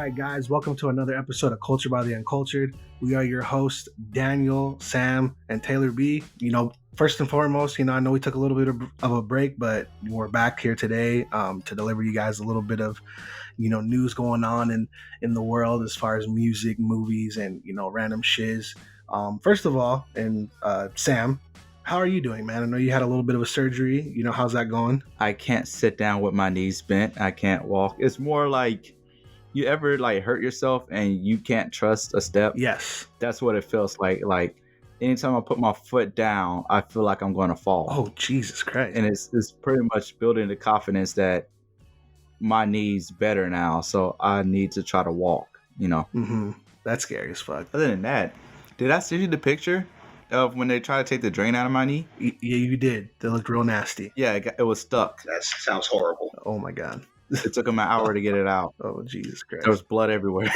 right, guys, welcome to another episode of Culture by the Uncultured. We are your hosts, Daniel, Sam, and Taylor B. First and foremost, I know we took a little bit of a break, but we're back here today to deliver you guys a little bit of, news going on in the world as far as music, movies, and, random shiz. First of all, Sam, how are you doing, man? I know you had a little bit of a surgery. How's that going? I can't sit down with my knees bent. I can't walk. It's more like you ever hurt yourself and you can't trust a step? Yes. That's what it feels like. Like anytime I put my foot down, I feel like I'm going to fall. Oh, Jesus Christ. And it's pretty much building the confidence that my knees better now. So I need to try to walk, Mm-hmm. That's scary as fuck. Other than that, did I send you the picture of when they try to take the drain out of my knee? Yeah, you did. They looked real nasty. Yeah, it was stuck. That sounds horrible. Oh my God. It took them an hour to get it out. Oh, Jesus Christ. There was blood everywhere.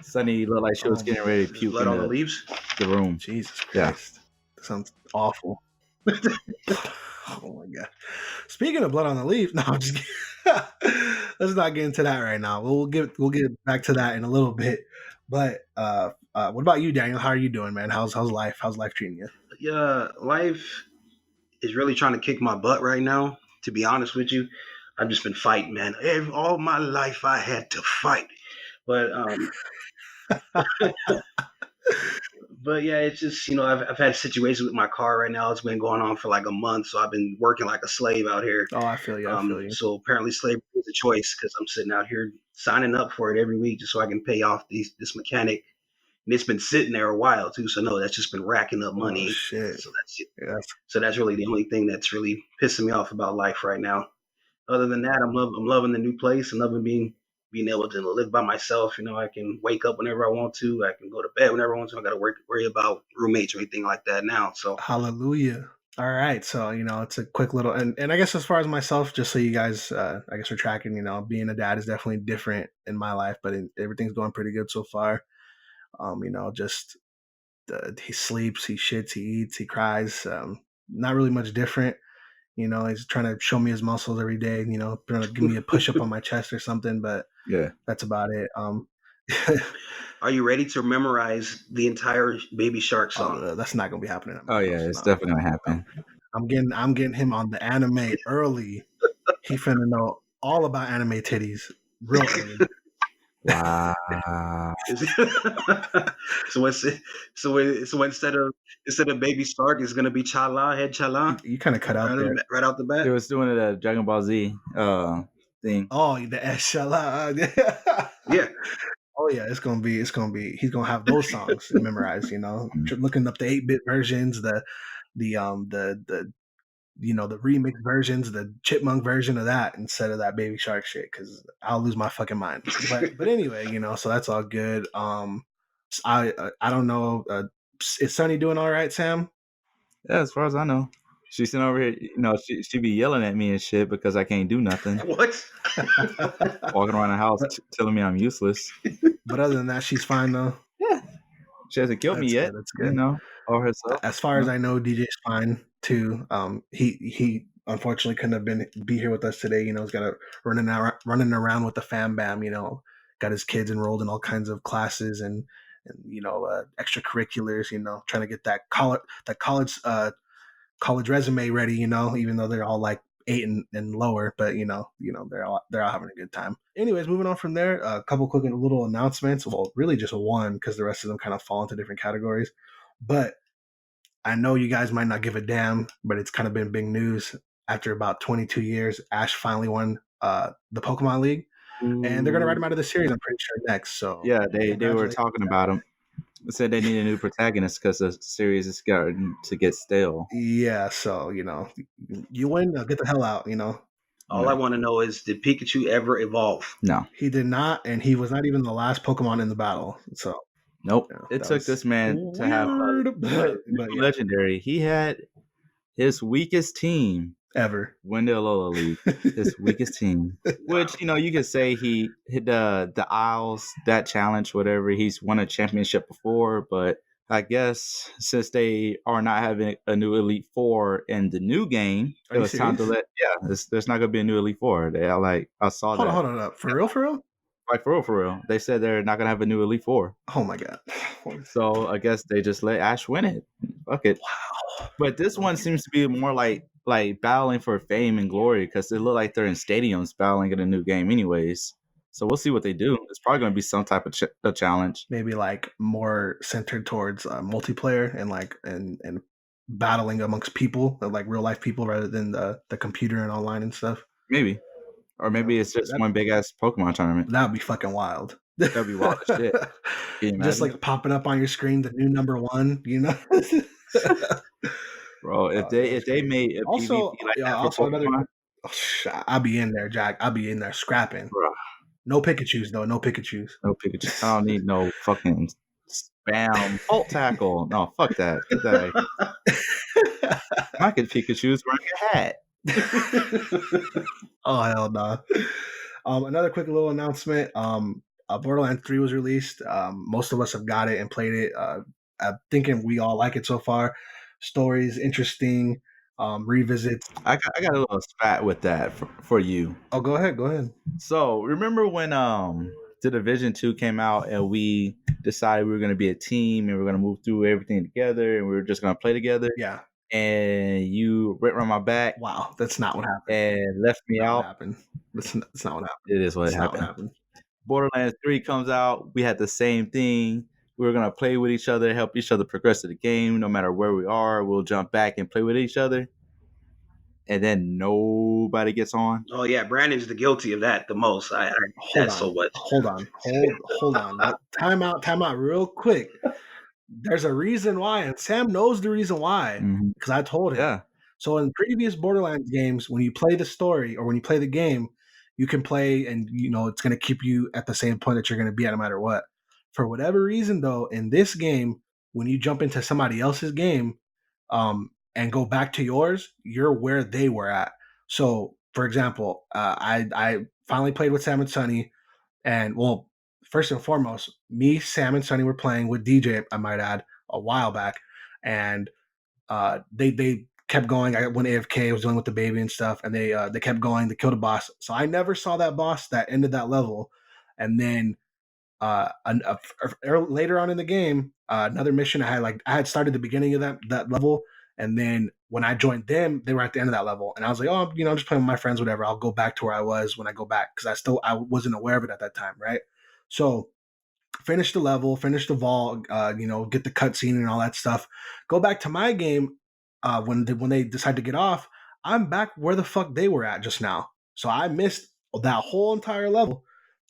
Sunny looked like she was getting ready to puke Blood on the leaves? The room. Jesus Christ. Yeah. That sounds awful. Oh my God. Speaking of blood on the leaf, no, I'm just kidding. Let's not get into that right now. We'll get back to that in a little bit. But what about you, Daniel? How are you doing, man? How's life? How's life treating you? Yeah, life is really trying to kick my butt right now, to be honest with you. I've just been fighting, man. All my life I had to fight. But but yeah, it's just, I've had a situation with my car right now. It's been going on for like a month, so I've been working like a slave out here. Oh, I feel you. So apparently slavery is a choice because I'm sitting out here signing up for it every week just so I can pay off this mechanic. And it's been sitting there a while too, so no, that's just been racking up money. Oh, shit. So that's really the only thing that's really pissing me off about life right now. Other than that, I'm loving the new place and loving being able to live by myself. I can wake up whenever I want to. I can go to bed whenever I want to. I got to worry about roommates or anything like that now. So hallelujah. All right, so it's a quick little and I guess as far as myself, just so you guys, I guess we're tracking. Being a dad is definitely different in my life, but everything's going pretty good so far. Just he sleeps, he shits, he eats, he cries. Not really much different. He's trying to show me his muscles every day. Trying to give me a push up on my chest or something, but yeah, that's about it. Are you ready to memorize the entire Baby Shark song? That's not gonna be happening. Oh yeah, it's definitely gonna happen. I'm getting him on the anime early. He finna know all about anime titties real early. Wow. So instead of Baby Shark, it's gonna be Chala, head Chala. You kind of cut out there right out the bat. They was doing it at Dragon Ball Z thing. Oh, the Chala. Yeah. Oh yeah, it's gonna be. He's gonna have those songs memorized. Looking up the 8-bit versions, the remix versions, the chipmunk version of that instead of that Baby Shark shit, because I'll lose my fucking mind. But anyway, so that's all good. I don't know. Is Sunny doing all right, Sam? Yeah, as far as I know. She's sitting over here, she be yelling at me and shit because I can't do nothing. What? Walking around the house telling me I'm useless. But other than that, she's fine though. Yeah. She hasn't killed me yet. That's good. Or herself. As far as I know, DJ's fine too. He unfortunately couldn't be here with us today. He's got to running around with the fam bam. Got his kids enrolled in all kinds of classes and extracurriculars. Trying to get that college resume ready. Even though they're all like 8 and lower, but they're all having a good time. Anyways, moving on from there, a couple quick little announcements. Well, really just one, because the rest of them kind of fall into different categories. But I know you guys might not give a damn, but it's kind of been big news. After about 22 years, Ash finally won the Pokemon League, and they're gonna write him out of the series, I'm pretty sure, next. So yeah, they were talking about him. Said they need a new protagonist because the series is starting to get stale. Yeah, so you win, get the hell out. All I want to know is, did Pikachu ever evolve? No, he did not, and he was not even the last Pokemon in the battle. So nope. It took this man to have legendary. He had his weakest team ever win the Alola League. His weakest team, which you could say he hit the Isles, that challenge, whatever. He's won a championship before, but I guess since they are not having a new Elite Four in the new game, it was time to let. Yeah, there's not gonna be a new Elite Four. I saw that. Hold on, for real. Like for real. They said they're not gonna have a new Elite Four. Oh my god. So I guess they just let Ash win it. Fuck it. Wow. But this one seems to be more like battling for fame and glory because they look like they're in stadiums battling in a new game, anyways. So we'll see what they do. It's probably going to be some type of a challenge. Maybe like more centered towards multiplayer and like and battling amongst people, like real life people, rather than the computer and online and stuff. Maybe, or maybe it's just one big ass Pokemon tournament. That would be fucking wild. That'd be wild as shit. Just like popping up on your screen, the new #1, you know. Bro, if they made a also, PvP like that also for Pokemon, I'll be in there, Jack. I'll be in there scrapping. bro. No Pikachus though. No Pikachus. No Pikachu. I don't need no fucking spam Volt Tackle. No, fuck that. Get that. I could Pikachu's wearing a hat. Oh hell no. Another quick little announcement. Borderlands 3 was released. Most of us have got it and played it. I'm thinking we all like it so far. Stories interesting. Revisits. I got a little spat with that for you. Oh, go ahead. So remember when the Division 2 came out and we decided we were going to be a team and we are going to move through everything together and we were just going to play together? Yeah. And you went around my back. Wow, that's not what happened. And left me out. That's not what happened. It is what happened. Borderlands 3 comes out. We had the same thing. We were going to play with each other, help each other progress to the game. No matter where we are, we'll jump back and play with each other. And then nobody gets on. Oh yeah, Brandon's the guilty of that the most. Hold on. Time out real quick. There's a reason why, and Sam knows the reason why, because I told him. Yeah. So in previous Borderlands games, when you play the story or when you play the game, you can play and it's going to keep you at the same point that you're going to be at no matter what. For whatever reason, though, in this game, when you jump into somebody else's game and go back to yours, you're where they were at. So, for example, I finally played with Sam and Sonny, and well, first and foremost, me, Sam, and Sonny were playing with DJ, I might add, a while back, and they kept going. I went AFK, I was dealing with the baby and stuff, and they kept going. They killed a boss, so I never saw that boss that ended that level, and then later on in the game, another mission I had started the beginning of that level, and then when I joined them, they were at the end of that level, and I was like, oh, I'm just playing with my friends, whatever. I'll go back to where I was when I go back because I wasn't aware of it at that time, right? So finish the level, finish the vault, get the cutscene and all that stuff. Go back to my game when they decide to get off. I'm back where the fuck they were at just now, so I missed that whole entire level.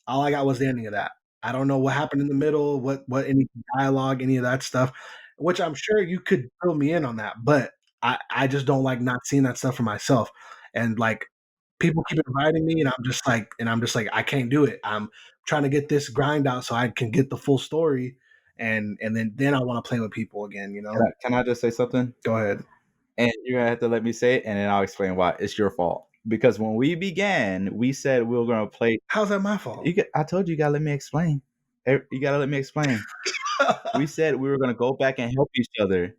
All I got was the ending of that. I don't know what happened in the middle, what any dialogue, any of that stuff, which I'm sure you could fill me in on that, but I just don't like not seeing that stuff for myself. And like people keep inviting me and I'm just like, I can't do it. I'm trying to get this grind out so I can get the full story and then I want to play with people again, Can I just say something? Go ahead. And you're going to have to let me say it and then I'll explain why. It's your fault. Because when we began, we said we were going to play. How's that my fault? I told you, you got to let me explain. You got to let me explain. We said we were going to go back and help each other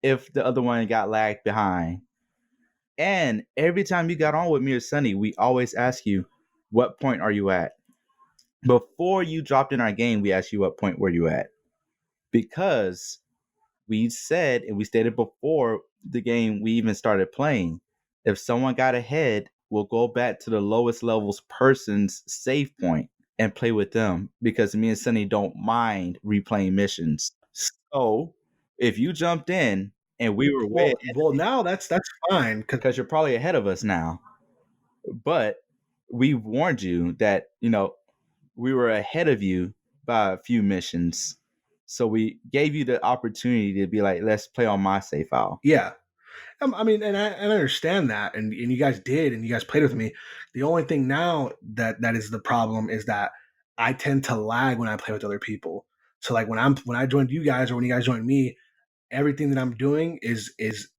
if the other one got lagged behind. And every time you got on with me or Sonny, we always ask you, what point are you at? Before you dropped in our game, we asked you what point were you at? Because we said, and we stated before the game we even started playing, if someone got ahead, we'll go back to the lowest levels person's save point and play with them because me and Sonny don't mind replaying missions. So if you jumped in and we were well now that's fine because you're probably ahead of us now. But we warned you that we were ahead of you by a few missions. So we gave you the opportunity to be like, let's play on my save file. Yeah. I mean, and I understand that, and you guys did, and you guys played with me. The only thing now that is the problem is that I tend to lag when I play with other people. So like when I joined you guys or when you guys joined me, everything that I'm doing is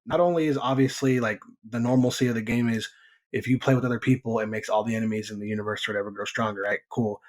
not only is obviously like the normalcy of the game is if you play with other people, it makes all the enemies in the universe or whatever grow stronger, right? Cool.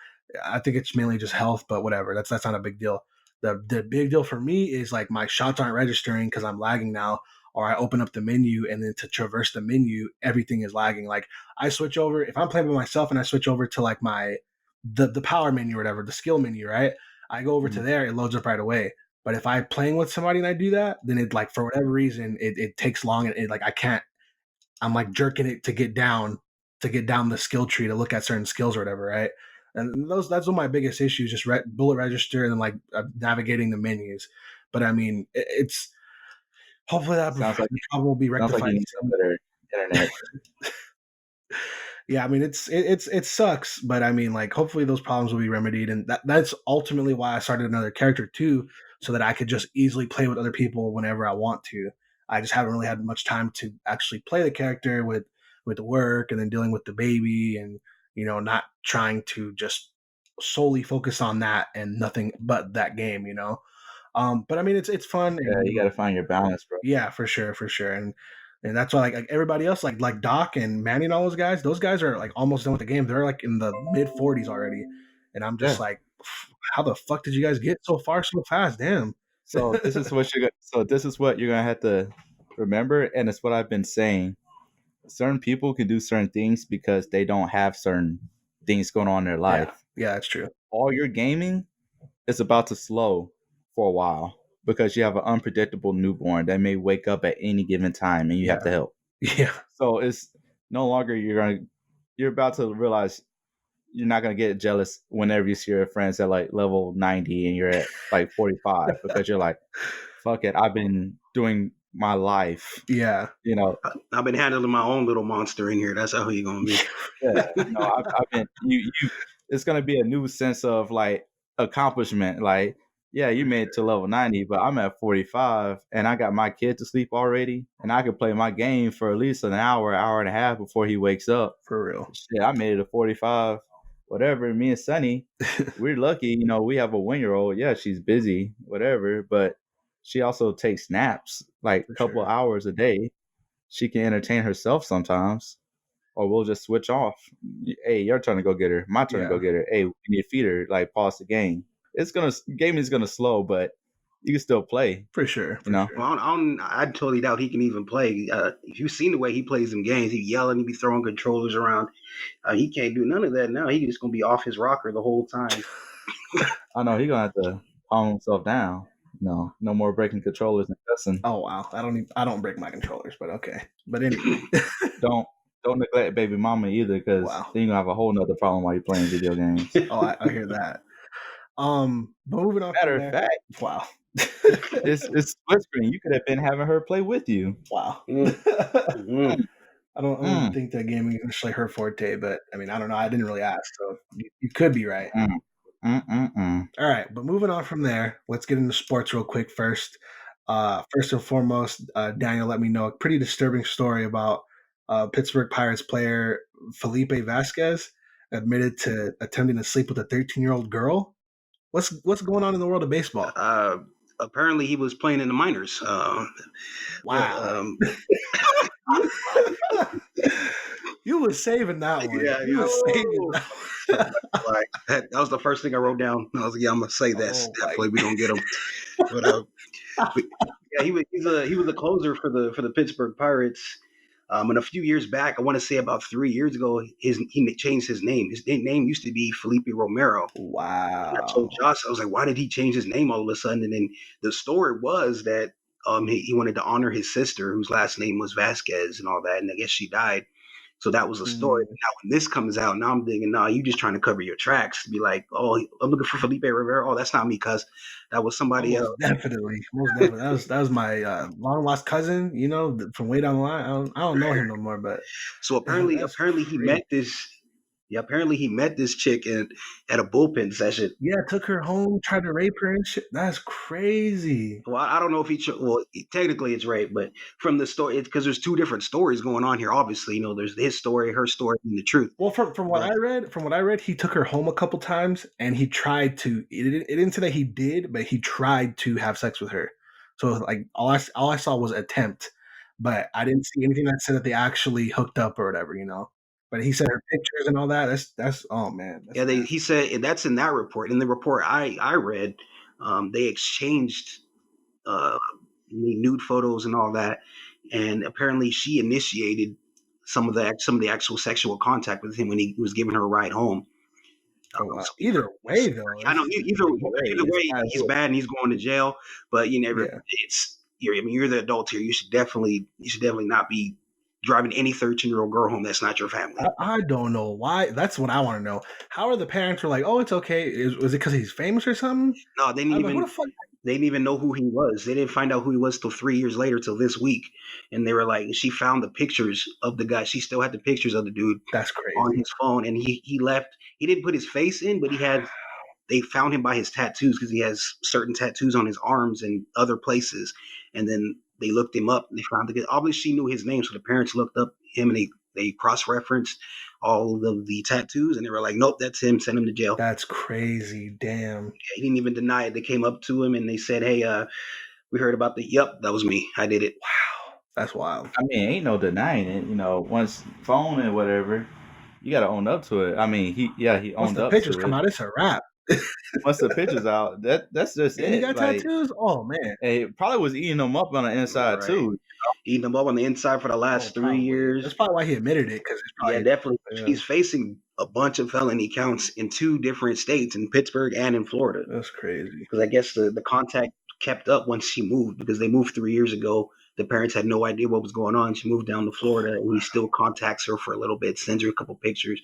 I think it's mainly just health, but whatever. That's not a big deal. The big deal for me is like my shots aren't registering because I'm lagging now. Or I open up the menu and then to traverse the menu, everything is lagging. Like I switch over, if I'm playing by myself and I switch over to like my the power menu or whatever, the skill menu, right? I go over to there, it loads up right away. But if I'm playing with somebody and I do that, then it like for whatever reason it takes long and it like I can't. I'm like jerking it to get down the skill tree to look at certain skills or whatever, right? And that's one of my biggest issues, just bullet register and then like navigating the menus. But I mean, it's hopefully that problem will be rectified. Sounds like you need some better internet. Yeah, I mean it sucks, but I mean like hopefully those problems will be remedied, and that's ultimately why I started another character too, so that I could just easily play with other people whenever I want to. I just haven't really had much time to actually play the character with work and then dealing with the baby and not trying to just solely focus on that and nothing but that game. But I mean it's fun. Yeah, you got to find your balance, bro. Yeah, for sure, and that's why like everybody else, like Doc and Manny and all those guys are like almost done with the game. They're like in the mid 40s already, and I'm just like, how the fuck did you guys get so far so fast? Damn. So this is what you're gonna have to remember, and it's what I've been saying. Certain people can do certain things because they don't have certain things going on in their life. Yeah, that's true. All your gaming is about to slow for a while because you have an unpredictable newborn that may wake up at any given time and you have to help. Yeah. So it's no longer you're about to realize you're not going to get jealous whenever you see your friends at like level 90 and you're at like 45 because you're like, fuck it, I've been doing my life. Yeah. I've been handling my own little monster in here. That's how you're going to be. Yeah. No, I've been, it's going to be a new sense of like accomplishment. Like, yeah, you made it to level 90, but I'm at 45 and I got my kid to sleep already and I could play my game for at least an hour and a half before he wakes up. For real. Shit, I made it to 45, whatever. Me and Sunny, we're lucky, we have a 1-year-old. Yeah, she's busy, whatever, but she also takes naps like a couple hours a day. She can entertain herself sometimes, or we'll just switch off. Hey, your turn to go get her. My turn to go get her. Hey, we need to feed her. Like, pause the game. Gaming is gonna slow, but you can still play for sure. Well, I totally doubt he can even play. If you've seen the way he plays them games, he yelling, he be throwing controllers around. He can't do none of that now. He's just gonna be off his rocker the whole time. I know he's gonna have to calm himself down. No more breaking controllers and cussing. Oh wow, I don't break my controllers, but okay. But anyway, don't neglect baby mama either, because then you're gonna have a whole nother problem while you're playing video games. Oh, I hear that. But moving on. Matter of fact, wow, it's split screen. You could have been having her play with you. Wow. Mm-hmm. I don't think that gaming is actually her forte, but I mean, I don't know. I didn't really ask, so you could be right. All right, but moving on from there, let's get into sports real quick first. First and foremost, Daniel let me know a pretty disturbing story about Pittsburgh Pirates player Felipe Vasquez admitted to attempting to sleep with a 13-year-old girl. What's going on in the world of baseball? Apparently, he was playing in the minors. Wow. You were saving that one. Yeah, you were saving that one. Like, that was the first thing I wrote down. I was like, yeah, I'm going to say this. Definitely, we don't get him. But yeah, he was a closer for the Pittsburgh Pirates. And a few years back, I want to say about 3 years ago, he changed his name. His name used to be Felipe Romero. Wow. And I told Josh, I was like, why did he change his name all of a sudden? And then the story was that he wanted to honor his sister, whose last name was Vasquez and all that. And I guess she died. So that was the story. Now, when this comes out, now I'm thinking, you just trying to cover your tracks to be like, oh, I'm looking for Felipe Rivera. Oh, that's not me, cuz that was somebody else. Definitely. That was my long lost cousin, from way down the line. I don't know him no more, but so apparently he met this. Yeah, apparently he met this chick at a bullpen session. Yeah, took her home, tried to rape her and shit. That's crazy. Well, I don't know if technically it's rape, but from the story, because there's two different stories going on here. Obviously, there's his story, her story, and the truth. Well, from what I read, he took her home a couple times, and he tried to. It didn't say that he did, but he tried to have sex with her. So like all I saw was attempt, but I didn't see anything that said that they actually hooked up or whatever, But he said her pictures and all that. That's oh man. He said that's in that report. In the report I read, they exchanged nude photos and all that, and apparently she initiated some of the actual sexual contact with him when he was giving her a ride home. Oh, wow. Either way, though. I know either way he's cool. bad and he's going to jail. But you never. Yeah. You're the adult here. You should definitely not be driving any 13-year-old girl home that's not your family. I don't know why. That's what I want to know. How are the parents were like, oh, it's okay? Was it because he's famous or something? No, they didn't I'm like, even. who the fuck? They didn't even know who he was. They didn't find out who he was till 3 years later, till this week. And they were like, she found the pictures of the guy. She still had the pictures of the dude That's crazy. on his phone. And he left. He didn't put his face in, but they found him by his tattoos because he has certain tattoos on his arms and other places. And then they looked him up and they found the guy. Obviously, she knew his name. So the parents looked up him and they cross-referenced all of the tattoos. And they were like, nope, that's him. Send him to jail. That's crazy. Damn. Yeah, he didn't even deny it. They came up to him and they said, hey, we heard about yep, that was me. I did it. Wow. That's wild. I mean, ain't no denying it. Once phone and whatever, you got to own up to it. I mean, he Once owned the up pictures to come it. out, it's a wrap. Once the pictures out, that's just And it. he got tattoos? Oh, man. It probably was eating them up on the inside Right. too. Eating them up on the inside for the last 3 Probably. years. That's probably why he admitted it. Because Yeah, definitely. Yeah. He's facing a bunch of felony counts in 2 different states, in Pittsburgh and in Florida. That's crazy. Because I guess the contact kept up once she moved, because they moved 3 years ago. The parents had no idea what was going on. She moved down to Florida, and he still contacts her for a little bit, sends her a couple pictures,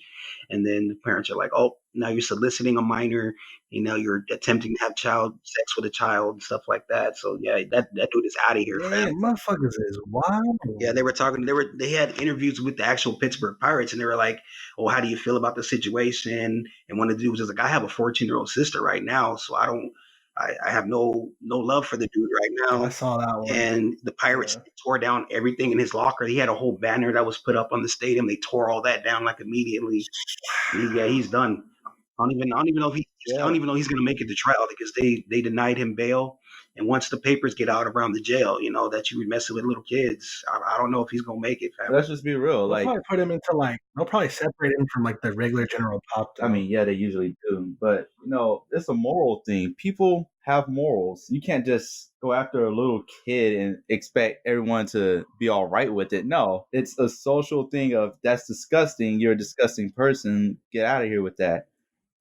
and then the parents are like, "Oh, now you're soliciting a minor. You're attempting to have sex with a child, and stuff like that." So yeah, that dude is out of here, Yeah, fam. motherfuckers is wild. Yeah, they were talking. They had interviews with the actual Pittsburgh Pirates, and they were like, "Oh, how do you feel about the situation?" And one of the dudes was like, "I have a 14-year-old sister right now, so I have no love for the dude right I now." saw that one. And the Pirates tore down everything in his locker. He had a whole banner that was put up on the stadium. They tore all that down like immediately. Yeah, he's done. I don't even know if I don't even know he's gonna make it to trial, because they denied him bail. And once the papers get out around the jail, that you were messing with little kids, I don't know if he's gonna make it, fam. Let's just be real. They'll probably put him into they'll probably separate him from the regular general pop. I mean, yeah, they usually do, but it's a moral thing. People have morals. You can't just go after a little kid and expect everyone to be all right with it. No, it's a social thing of, that's disgusting. You're a disgusting person. Get out of here with that.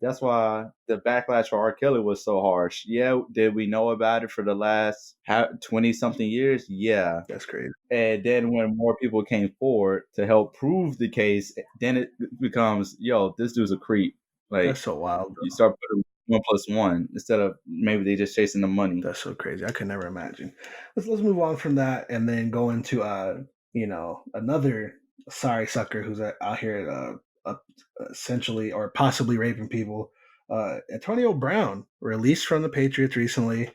That's why the backlash for R. Kelly was so harsh. Yeah, did we know about it for the last 20-something years? Yeah. That's crazy. And then when more people came forward to help prove the case, then it becomes, yo, this dude's a creep. That's so wild. You start putting 1 + 1 instead of maybe they just chasing the money. That's so crazy. I could never imagine. Let's move on from that and then go into another sorry sucker who's out here essentially or possibly raping people. Antonio Brown, released from the Patriots recently.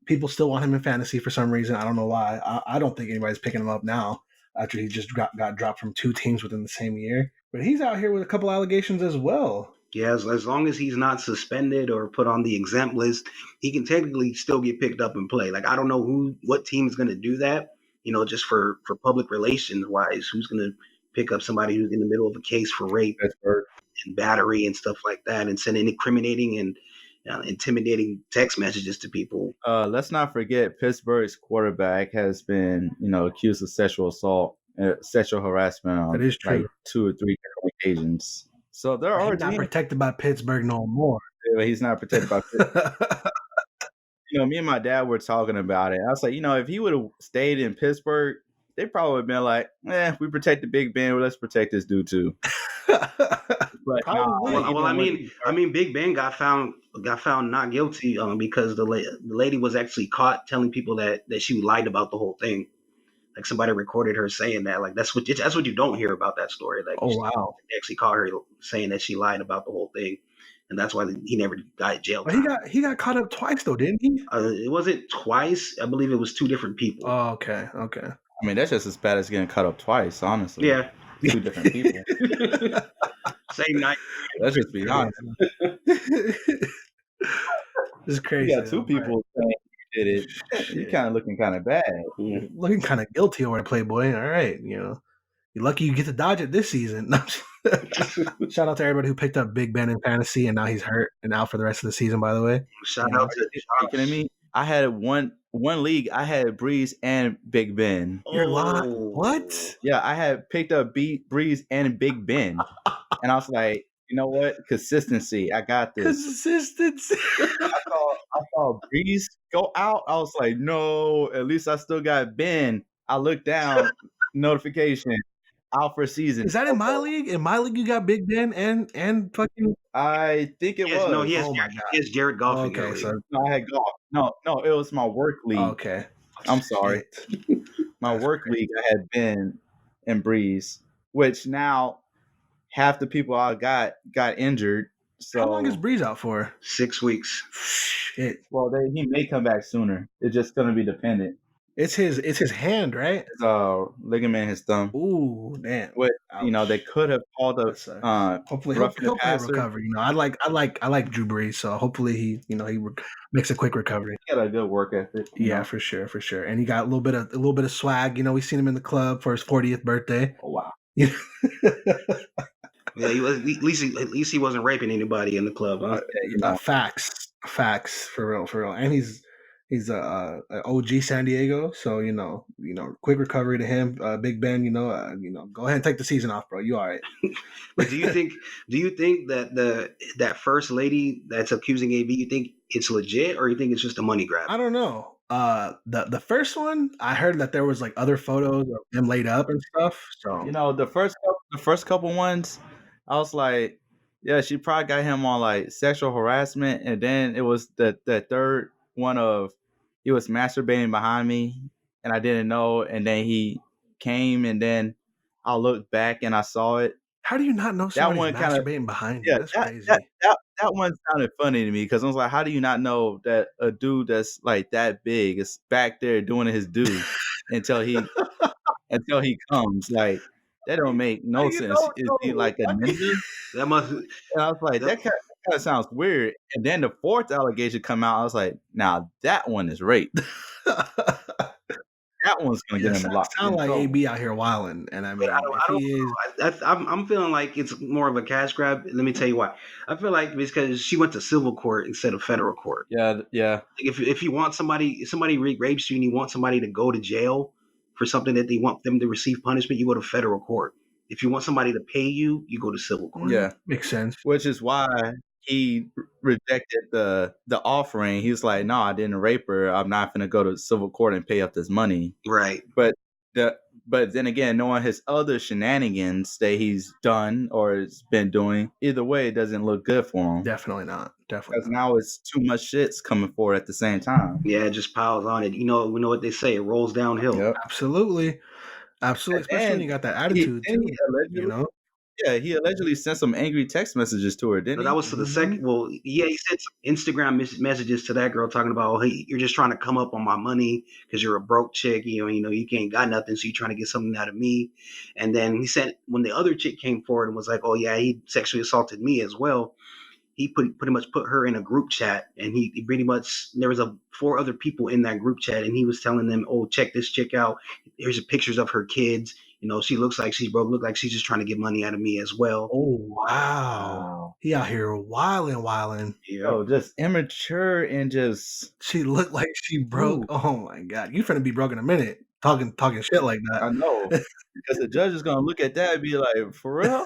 People still want him in fantasy for some reason. I don't know why. I don't think anybody's picking him up now after he just got dropped from 2 teams within the same year. But he's out here with a couple allegations as well. Yeah, as long as he's not suspended or put on the exempt list, he can technically still get picked up and play. I don't know what team is going to do that, just for public relations wise, who's going to pick up somebody who's in the middle of a case for rape and battery and stuff like that, and sending incriminating and intimidating text messages to people. Let's not forget, Pittsburgh's quarterback has been, accused of sexual assault, sexual harassment on That is true. 2 or 3 different occasions. So there are He's not protected by Pittsburgh no more. He's not protected by Pittsburgh. Me and my dad were talking about it. I was like, if he would have stayed in Pittsburgh, they probably would have been like, we protect the Big Ben, well, let's protect this dude too. But I mean, Big Ben got found not guilty because the lady was actually caught telling people that she lied about the whole thing. Somebody recorded her saying that. That's what you don't hear about that story. Oh wow! They actually caught her saying that she lied about the whole thing, and that's why he never got jailed. But he got caught up twice though, didn't he? It wasn't twice. I believe it was 2 different people. Oh, okay. I mean, that's just as bad as getting cut up twice, honestly. Yeah, 2 different people. Same night. Let's just be honest. This is crazy. You got 2 people saying you did it. You're kind of looking kind of bad. Looking kind of guilty over the Playboy. All right, you're lucky you get to dodge it this season. Shout out to everybody who picked up Big Ben in fantasy and now he's hurt and out for the rest of the season. By the way, shout out to speaking of me. I had one league. I had Breeze and Big Ben. You're lying. What? Yeah, I had picked up Breeze and Big Ben, and I was like, You know what? Consistency. I got this. Consistency. I saw Breeze go out. I was like, no, at least I still got Ben. I looked down, notification, out for season. Is that in my league? In my league, you got Big Ben and fucking. I think it Yes, was. no, he has, Oh my God. he has Jared Goff in your Okay, league. so No, I had golf. No, it was my work league. okay. I'm sorry. Shit. My That's work league, I had Ben and Breeze, which now half the people I got injured. So How long is Breeze out for? 6 weeks. Shit. well, he may come back sooner. It's just gonna be dependent. It's his hand, right? His ligament in his thumb. Ooh, damn. What they could have called That up sucks. Hopefully roughing he'll the play passer. recovery. You know, I like Drew Brees, so hopefully he makes a quick recovery. He got a good work ethic. Yeah, for sure. And he got a little bit of swag. You know, we seen him in the club for his 40th birthday. Oh wow. Yeah. Yeah, he was, at least he wasn't raping anybody in the club. Huh? Facts for real. And he's a OG San Diego, so quick recovery to him. Big Ben, go ahead and take the season off, bro. You all right? But do you think that that first lady that's accusing AB, you think it's legit or you think it's just a money grab? I don't know. The first one, I heard that there was like other photos of them laid up and stuff. So The first couple ones, I was like, yeah, she probably got him on like sexual harassment, and then it was the third one of he was masturbating behind me, and I didn't know, and then he came, and then I looked back and I saw it. how do you not know somebody's one kinda- masturbating behind you? Yeah, That's that, crazy. that one sounded funny to me because I was like, how do you not know that a dude that's like that big is back there doing his due until he comes? Like that don't make no You sense. don't Is he know. like a ninja? That must. And I was like, That- that kind of sounds weird. And then the fourth allegation come out. I was like, now that one is rape. That one's gonna get him locked. Sound in like trouble. AB out here wilding, and I mean, I if don't he is, I'm feeling like it's more of a cash grab. Let me tell you why. I feel like it's because she went to civil court instead of federal court. Yeah. If you want if somebody rapes you and you want somebody to go to jail for something that they want them to receive punishment, you go to federal court. If you want somebody to pay you, you go to civil court. Yeah. makes sense. Which is why he rejected the offering. He was like, no, I didn't rape her. I'm not gonna go to civil court and pay up this money. Right. But then again, knowing his other shenanigans that he's done or has been doing, either way, it doesn't look good for him. Definitely not. Because now it's too much shit's coming forward at the same time. Yeah, it just piles on it. We know what they say. It rolls downhill. Yep. Absolutely. Especially when you got that attitude too. He allegedly sent some angry text messages to her, didn't But he? that was to the second. Well, yeah, he sent some Instagram messages to that girl talking about, oh, hey, you're just trying to come up on my money because you're a broke chick. You can't got nothing, so you're trying to get something out of me. And then he sent when the other chick came forward and was like, oh yeah, he sexually assaulted me as well. He pretty much put her in a group chat, and he pretty much there was 4 other people in that group chat, and he was telling them, oh, check this chick out. Here's pictures of her kids. She looks like she's broke. Look like she's just trying to get money out of me as well. Oh wow, he out here wilding. Yeah, just immature and just. She looked like she broke. Ooh. Oh my god, you finna be broke in a minute. Talking shit like that. I know, because the judge is gonna look at that and be like, for real.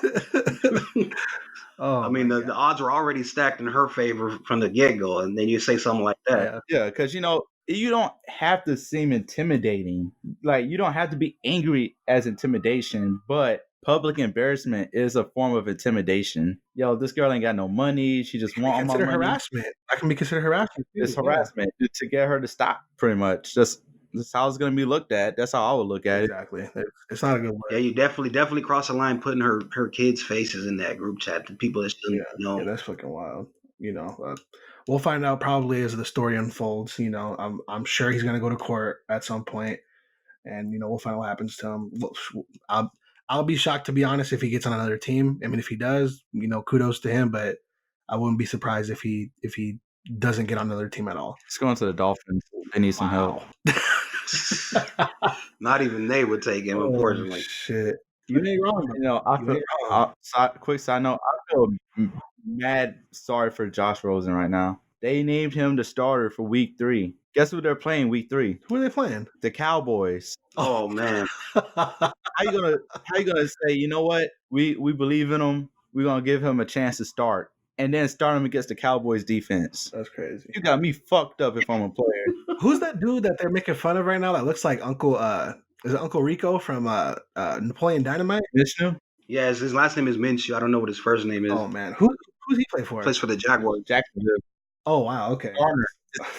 I mean, the odds were already stacked in her favor from the get-go, and then you say something like that. Yeah, because, you don't have to seem intimidating. Like, you don't have to be angry as intimidation, but public embarrassment is a form of intimidation. Yo, this girl ain't got no money. She just wants my money. Harassment. That can be considered harassment. It's harassment to get her to stop, pretty much. That's how it's going to be looked at. That's how I would look at it. Exactly. It's not a good way. Yeah, you definitely cross the line putting her kids' faces in that group chat to people that shouldn't know. Yeah, that's fucking wild. We'll find out probably as the story unfolds. I'm sure he's going to go to court at some point, and we'll find out what happens to him. I'll be shocked, to be honest, if he gets on another team. I mean, if he does, kudos to him, but I wouldn't be surprised if he doesn't get on another team at all. He's going to the Dolphins. They need some help. Not even they would take him, unfortunately. Shit. You ain't wrong. Quick side note, I feel mad sorry for Josh Rosen right now. They named him the starter for week 3. Guess who they're playing week 3? Who are they playing? The Cowboys. Oh man. How you gonna say, you know what? We believe in them. we're gonna give him a chance to start, and then start him against the Cowboys defense. That's crazy. You got me fucked up if I'm a player. Who's that dude that they're making fun of right now that looks like Uncle is it Uncle Rico from Napoleon Dynamite? Vishnu? Yeah, his last name is Minshew. I don't know what his first name is. Oh man. Who's he play for? Plays for the Jaguars. Jacksonville. Oh wow, okay. Garner.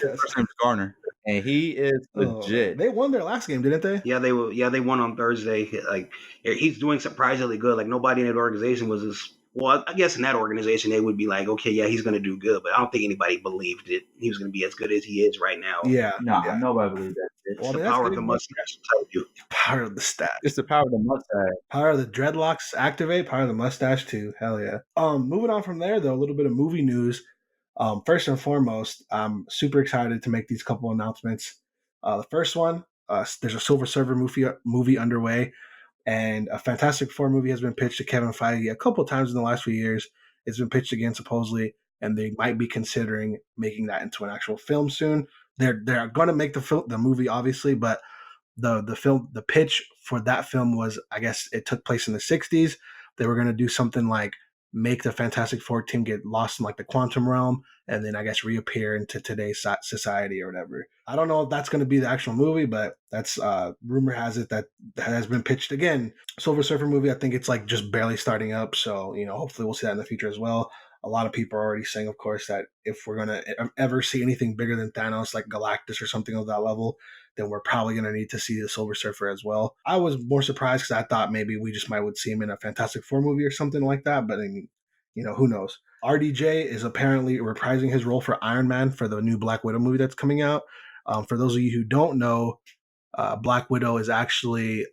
His first name's Garner. And he is legit. They won their last game, didn't they? Yeah, they won on Thursday. Like he's doing surprisingly good. Like nobody in that organization was as well. I guess in that organization they would be like, okay, yeah, he's going to do good. But I don't think anybody believed it. He was going to be as good as he is right now. Yeah. Nah, nobody believes that. It's the power of the mustache. I'll tell you. Power of the stash. It's the power of the mustache. Power of the dreadlocks activate. Power of the mustache too. Hell yeah. Moving on from there though, a little bit of movie news. First and foremost, I'm super excited to make these couple announcements. The first one, there's a Silver Surfer movie underway, and a Fantastic Four movie has been pitched to Kevin Feige a couple times in the last few years. It's been pitched again supposedly, and they might be considering making that into an actual film soon. They're going to make the movie obviously, but the pitch for that film was, I guess it took place in the 60s. They were going to do something like make the Fantastic Four team get lost in like the quantum realm and then I guess reappear into today's society or whatever. I don't know if that's going to be the actual movie, but that's rumor has it that has been pitched again. Silver Surfer movie, I think it's like just barely starting up. So, hopefully we'll see that in the future as well. A lot of people are already saying, of course, that if we're going to ever see anything bigger than Thanos, like Galactus or something of that level, then we're probably going to need to see the Silver Surfer as well. I was more surprised because I thought maybe we just would see him in a Fantastic Four movie or something like that. But, who knows? RDJ is apparently reprising his role for Iron Man for the new Black Widow movie that's coming out. For those of you who don't know, Black Widow is actually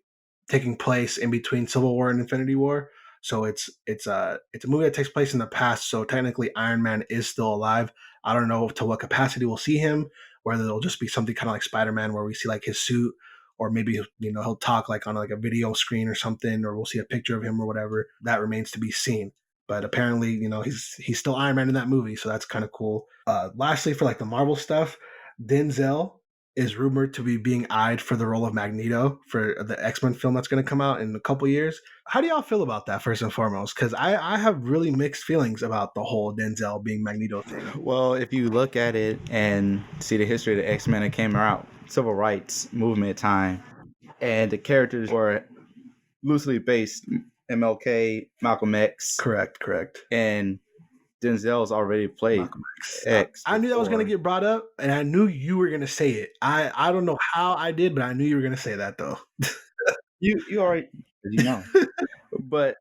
taking place in between Civil War and Infinity War. So it's a movie that takes place in the past. So technically Iron Man is still alive. I don't know to what capacity we'll see him, whether it'll just be something kind of like Spider-Man where we see like his suit, or maybe he'll talk like on like a video screen or something, or we'll see a picture of him or whatever. That remains to be seen. But apparently, he's still Iron Man in that movie, so that's kind of cool. Lastly, for like the Marvel stuff, Denzel is rumored to be being eyed for the role of Magneto for the X-Men film that's going to come out in a couple years. How do y'all feel about that, first and foremost? Because I have really mixed feelings about the whole Denzel being Magneto thing. Well, if you look at it and see the history of the X-Men, it came out civil rights movement time, and the characters were loosely based MLK, Malcolm X. Correct. And Denzel's already played X. I knew that was going to get brought up, and I knew you were going to say it. I don't know how I did, but I knew you were going to say that, though. You already, But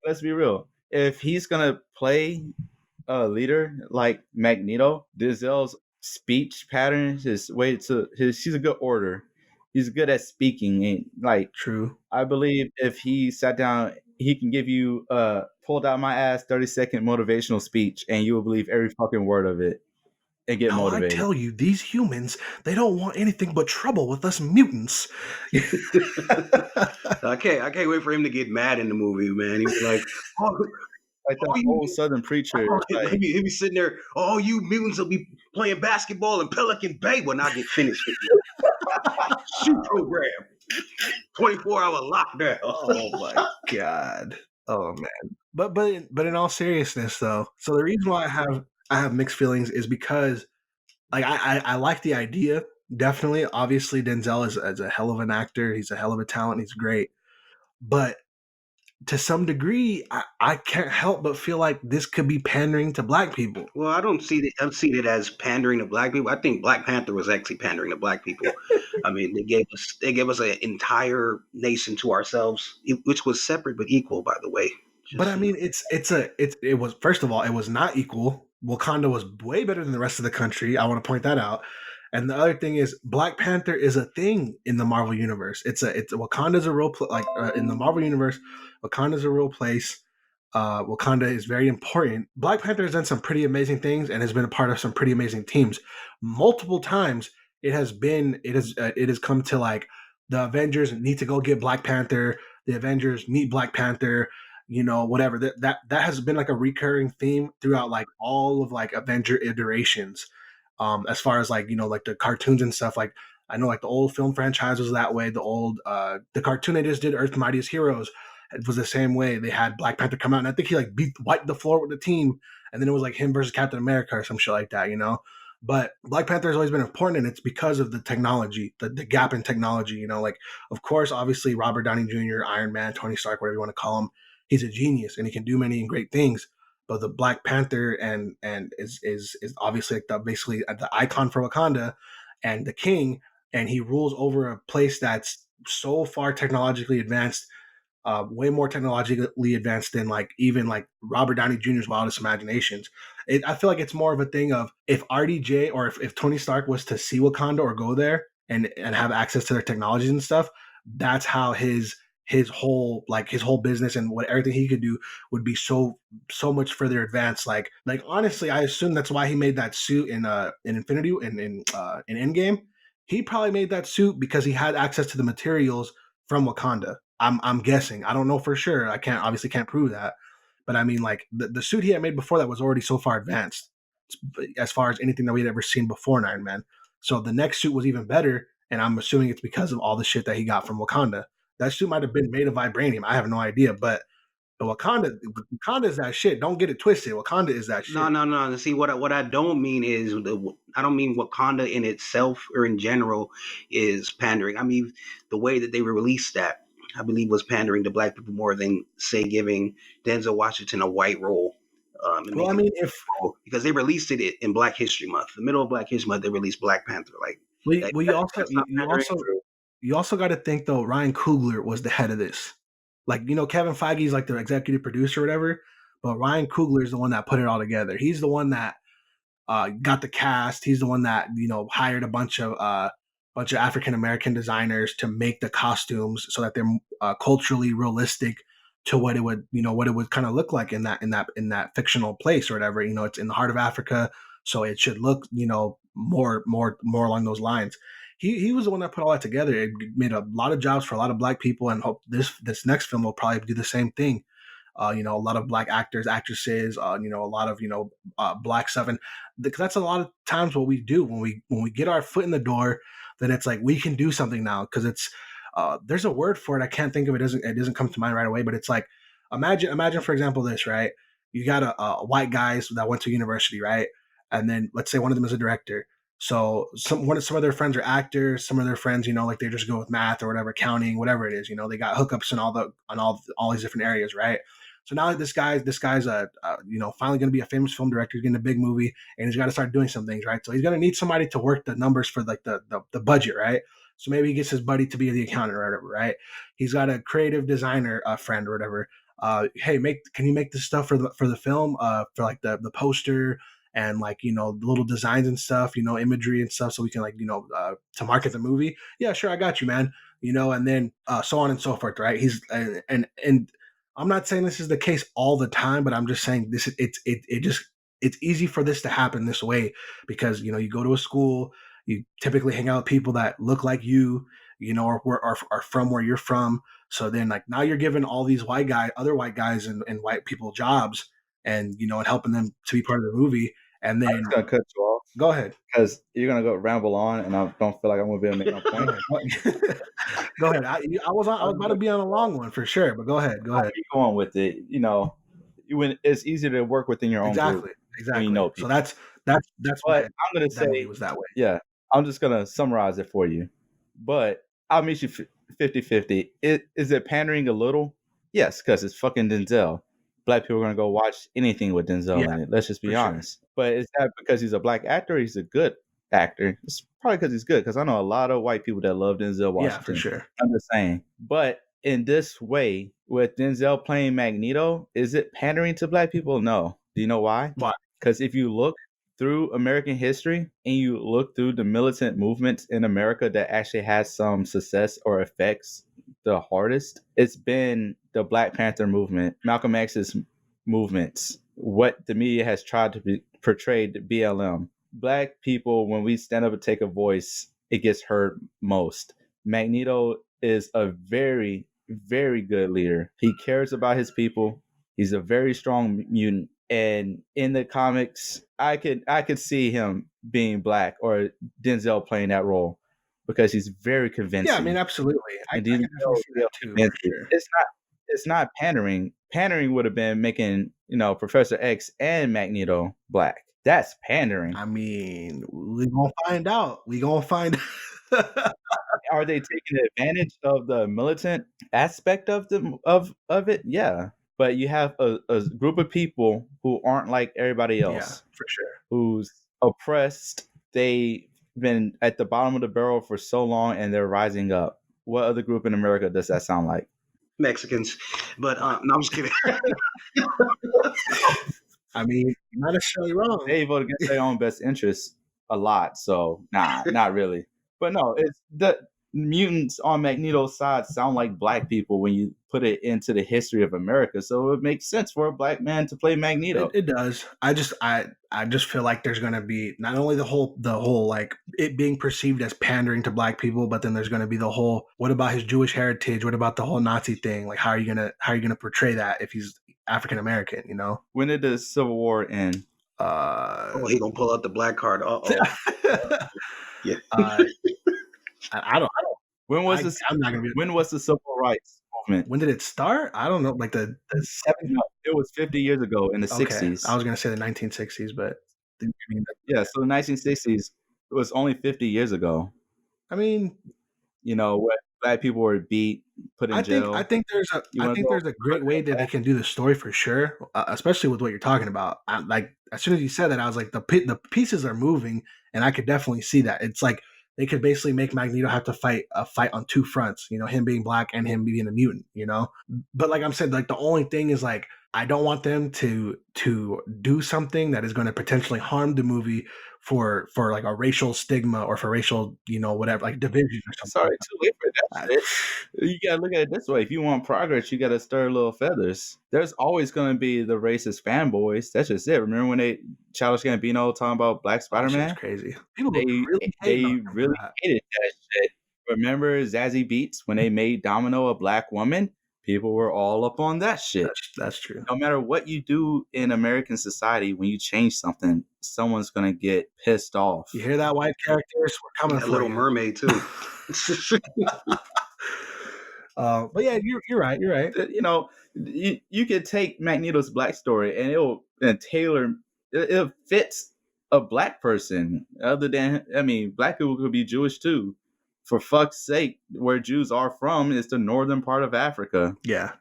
let's be real. If he's going to play a leader like Magneto, Denzel's speech patterns, he's a good orator. He's good at speaking, and true. I believe if he sat down, he can give you pulled out my ass 30-second motivational speech, and you will believe every fucking word of it and get motivated. I tell you, these humans, they don't want anything but trouble with us mutants. I can't wait for him to get mad in the movie, man. He was like, like that old Southern preacher. He'll be sitting there, you mutants will be playing basketball in Pelican Bay when I get finished with you. Shoot program. 24-hour lockdown. Oh my god. Oh man. But in all seriousness though, so the reason why I have mixed feelings is because like I like the idea, definitely. Obviously Denzel is a hell of an actor, he's a hell of a talent, he's great. But to some degree, I can't help but feel like this could be pandering to black people. Well, I don't see it as pandering to black people. I think Black Panther was actually pandering to black people. I mean, they gave us an entire nation to ourselves, which was separate but equal, by the way. But I mean, it was, first of all, it was not equal. Wakanda was way better than the rest of the country. I want to point that out. And the other thing is, Black Panther is a thing in the Marvel universe. Wakanda's a real in the Marvel universe. Wakanda's a real place. Wakanda is very important. Black Panther has done some pretty amazing things and has been a part of some pretty amazing teams. Multiple times, it has come to like the Avengers need to go get Black Panther. The Avengers need Black Panther. Whatever. That has been like a recurring theme throughout like all of like Avenger iterations. As far as like the cartoons and stuff, like I know like the old film franchise was that way. The cartoon they just did, Earth's Mightiest Heroes, it was the same way. They had Black Panther come out, and I think he like wiped the floor with the team, and then it was like him versus Captain America or some shit like that, you know. But Black Panther has always been important, and it's because of the technology, the gap in technology. You know, like of course, obviously Robert Downey Jr., Iron Man, Tony Stark, whatever you want to call him, he's a genius and he can do many and great things. But the Black Panther and is obviously like basically the icon for Wakanda and the king, and he rules over a place that's so far technologically advanced, way more technologically advanced than like even like Robert Downey Jr.'s wildest imaginations. I feel like it's more of a thing of if RDJ or if Tony Stark was to see Wakanda or go there and have access to their technologies and stuff, that's how his whole business and what everything he could do would be so much further advanced. Like honestly, I assume that's why he made that suit in Infinity in Endgame. He probably made that suit because he had access to the materials from Wakanda. I'm guessing. I don't know for sure. I can't prove that. But I mean, like the suit he had made before that was already so far advanced as far as anything that we had ever seen before in Iron Man. So the next suit was even better, and I'm assuming it's because of all the shit that he got from Wakanda. That suit might have been made of vibranium. I have no idea, but Wakanda is that shit. Don't get it twisted. Wakanda is that shit. No. See, what I don't mean is I don't mean Wakanda in itself or in general is pandering. I mean the way that they released that, I believe, was pandering to Black people more than say giving Denzel Washington a white role. Well, I mean, because they released it in Black History Month, the middle of Black History Month, they released Black Panther. Like, you also got to think though. Ryan Coogler was the head of this. Like, you know, Kevin Feige's like the executive producer or whatever, but Ryan Coogler is the one that put it all together. He's the one that got the cast. He's the one that, you know, hired a bunch of African American designers to make the costumes so that they're culturally realistic to what it would kind of look like in that fictional place or whatever. You know, it's in the heart of Africa, so it should look, you know, more along those lines. He was the one that put all that together. It made a lot of jobs for a lot of Black people, and hope this next film will probably do the same thing. You know, a lot of Black actors, actresses, you know, a lot of, you know, Black stuff. And because that's a lot of times what we do when we get our foot in the door, then it's like we can do something now, because it's there's a word for it. I can't think of it. It doesn't come to mind right away, but it's like, imagine for example this, right? You got a white guys that went to university, right? And then let's say one of them is a director. So some of their friends are actors, some of their friends, you know, like they just go with math or whatever, accounting, whatever it is, you know, they got hookups in all these different areas, right? So now this guy's you know, finally going to be a famous film director. He's getting a big movie, and he's got to start doing some things, right? So he's going to need somebody to work the numbers for like the budget, right? So maybe he gets his buddy to be the accountant or whatever, right? He's got a creative designer friend or whatever. Hey, can you make this stuff for the film, for like the poster and like, you know, the little designs and stuff, you know, imagery and stuff, so we can like, you know, to market the movie. Yeah, sure, I got you, man. You know, and then so on and so forth, right? He's and I'm not saying this is the case all the time, but I'm just saying it's easy for this to happen this way, because, you know, you go to a school, you typically hang out with people that look like you know, or are from where you're from. So then like now you're giving all these other white guys and white people jobs, and, you know, and helping them to be part of the movie. And then I'm just gonna cut you off. Go ahead, because you're gonna go ramble on, and I don't feel like I'm gonna be able to make my point. Go ahead. I was about to be on a long one for sure, but go ahead. I'll keep going with it. You know, when it's easier to work within your own group. Exactly. You know people. So that's what I'm gonna say. It was that way. Yeah, I'm just gonna summarize it for you. But I'll meet you 50-50. Is it pandering a little? Yes, because it's fucking Denzel. Black people are gonna go watch anything with Denzel in it. Let's just be honest. Sure. But is that because he's a Black actor? Or he's a good actor. It's probably because he's good. Because I know a lot of white people that love Denzel Washington. Yeah, for sure. I'm just saying. But in this way, with Denzel playing Magneto, is it pandering to Black people? No. Do you know why? Why? Because if you look through American history and you look through the militant movements in America that actually has some success or affects the hardest, it's been the Black Panther movement, Malcolm X's movements, what the media has tried to portray the BLM. Black people, when we stand up and take a voice, it gets heard most. Magneto is a very, very good leader. He cares about his people. He's a very strong mutant. And in the comics, I could see him being Black or Denzel playing that role, because he's very convincing. Yeah, I mean, absolutely. I can see that too. For sure. it's not pandering. Pandering would have been making, Professor X and Magneto black. That's pandering. I mean, we gonna find out. We gonna find. Are they taking advantage of the militant aspect of it? Yeah. But you have a group of people who aren't like everybody else. Yeah, for sure. Who's oppressed. They've been at the bottom of the barrel for so long and they're rising up. What other group in America does that sound like? Mexicans. But no, I'm just kidding. I mean, you're not necessarily wrong. They vote against their own best interests a lot. So, nah, not really. But no, it's the mutants on Magneto's side sound like black people when you put it into the history of America. So it makes sense for a black man to play Magneto. It does. I just feel like there's gonna be not only the whole like it being perceived as pandering to black people, but then there's gonna be the whole what about his Jewish heritage? What about the whole Nazi thing? Like how are you gonna portray that if he's African American? You know? When did the Civil War end? He gonna pull out the black card. Yeah. I don't. When was I'm not gonna be. When was the civil rights movement? When did it start? I don't know. Like the 70s. No, it was 50 years ago in the 60s. I was gonna say the 1960s, but yeah. So the 1960s it was only 50 years ago. I mean, what black people were beat, put in jail. I think there's a great way that they can do the story for sure, especially with what you're talking about. Like as soon as you said that, I was like the pieces are moving, and I could definitely see that. It's like they could basically make Magneto have to fight on two fronts, him being black and him being a mutant, But like I'm saying, like the only thing is like I don't want them to do something that is going to potentially harm the movie for like a racial stigma or for racial, whatever, like division or something. Sorry, too late for that shit. You gotta look at it this way. If you want progress, you gotta stir little feathers. There's always gonna be the racist fanboys. That's just it. Remember when Childish Gambino talking about Black Spider-Man? That's crazy. People they really hated that shit. Remember Zazie Beetz when they made Domino a black woman? People were all up on that shit. That's true. No matter what you do in American society, when you change something, someone's gonna get pissed off. You hear that, white characters? We're coming for Little you. Mermaid too. But yeah, you're right. You're right. You could take Magneto's black story and tailor it fits a black person. Other than black people could be Jewish too. For fuck's sake, where Jews are from is the northern part of Africa. Yeah,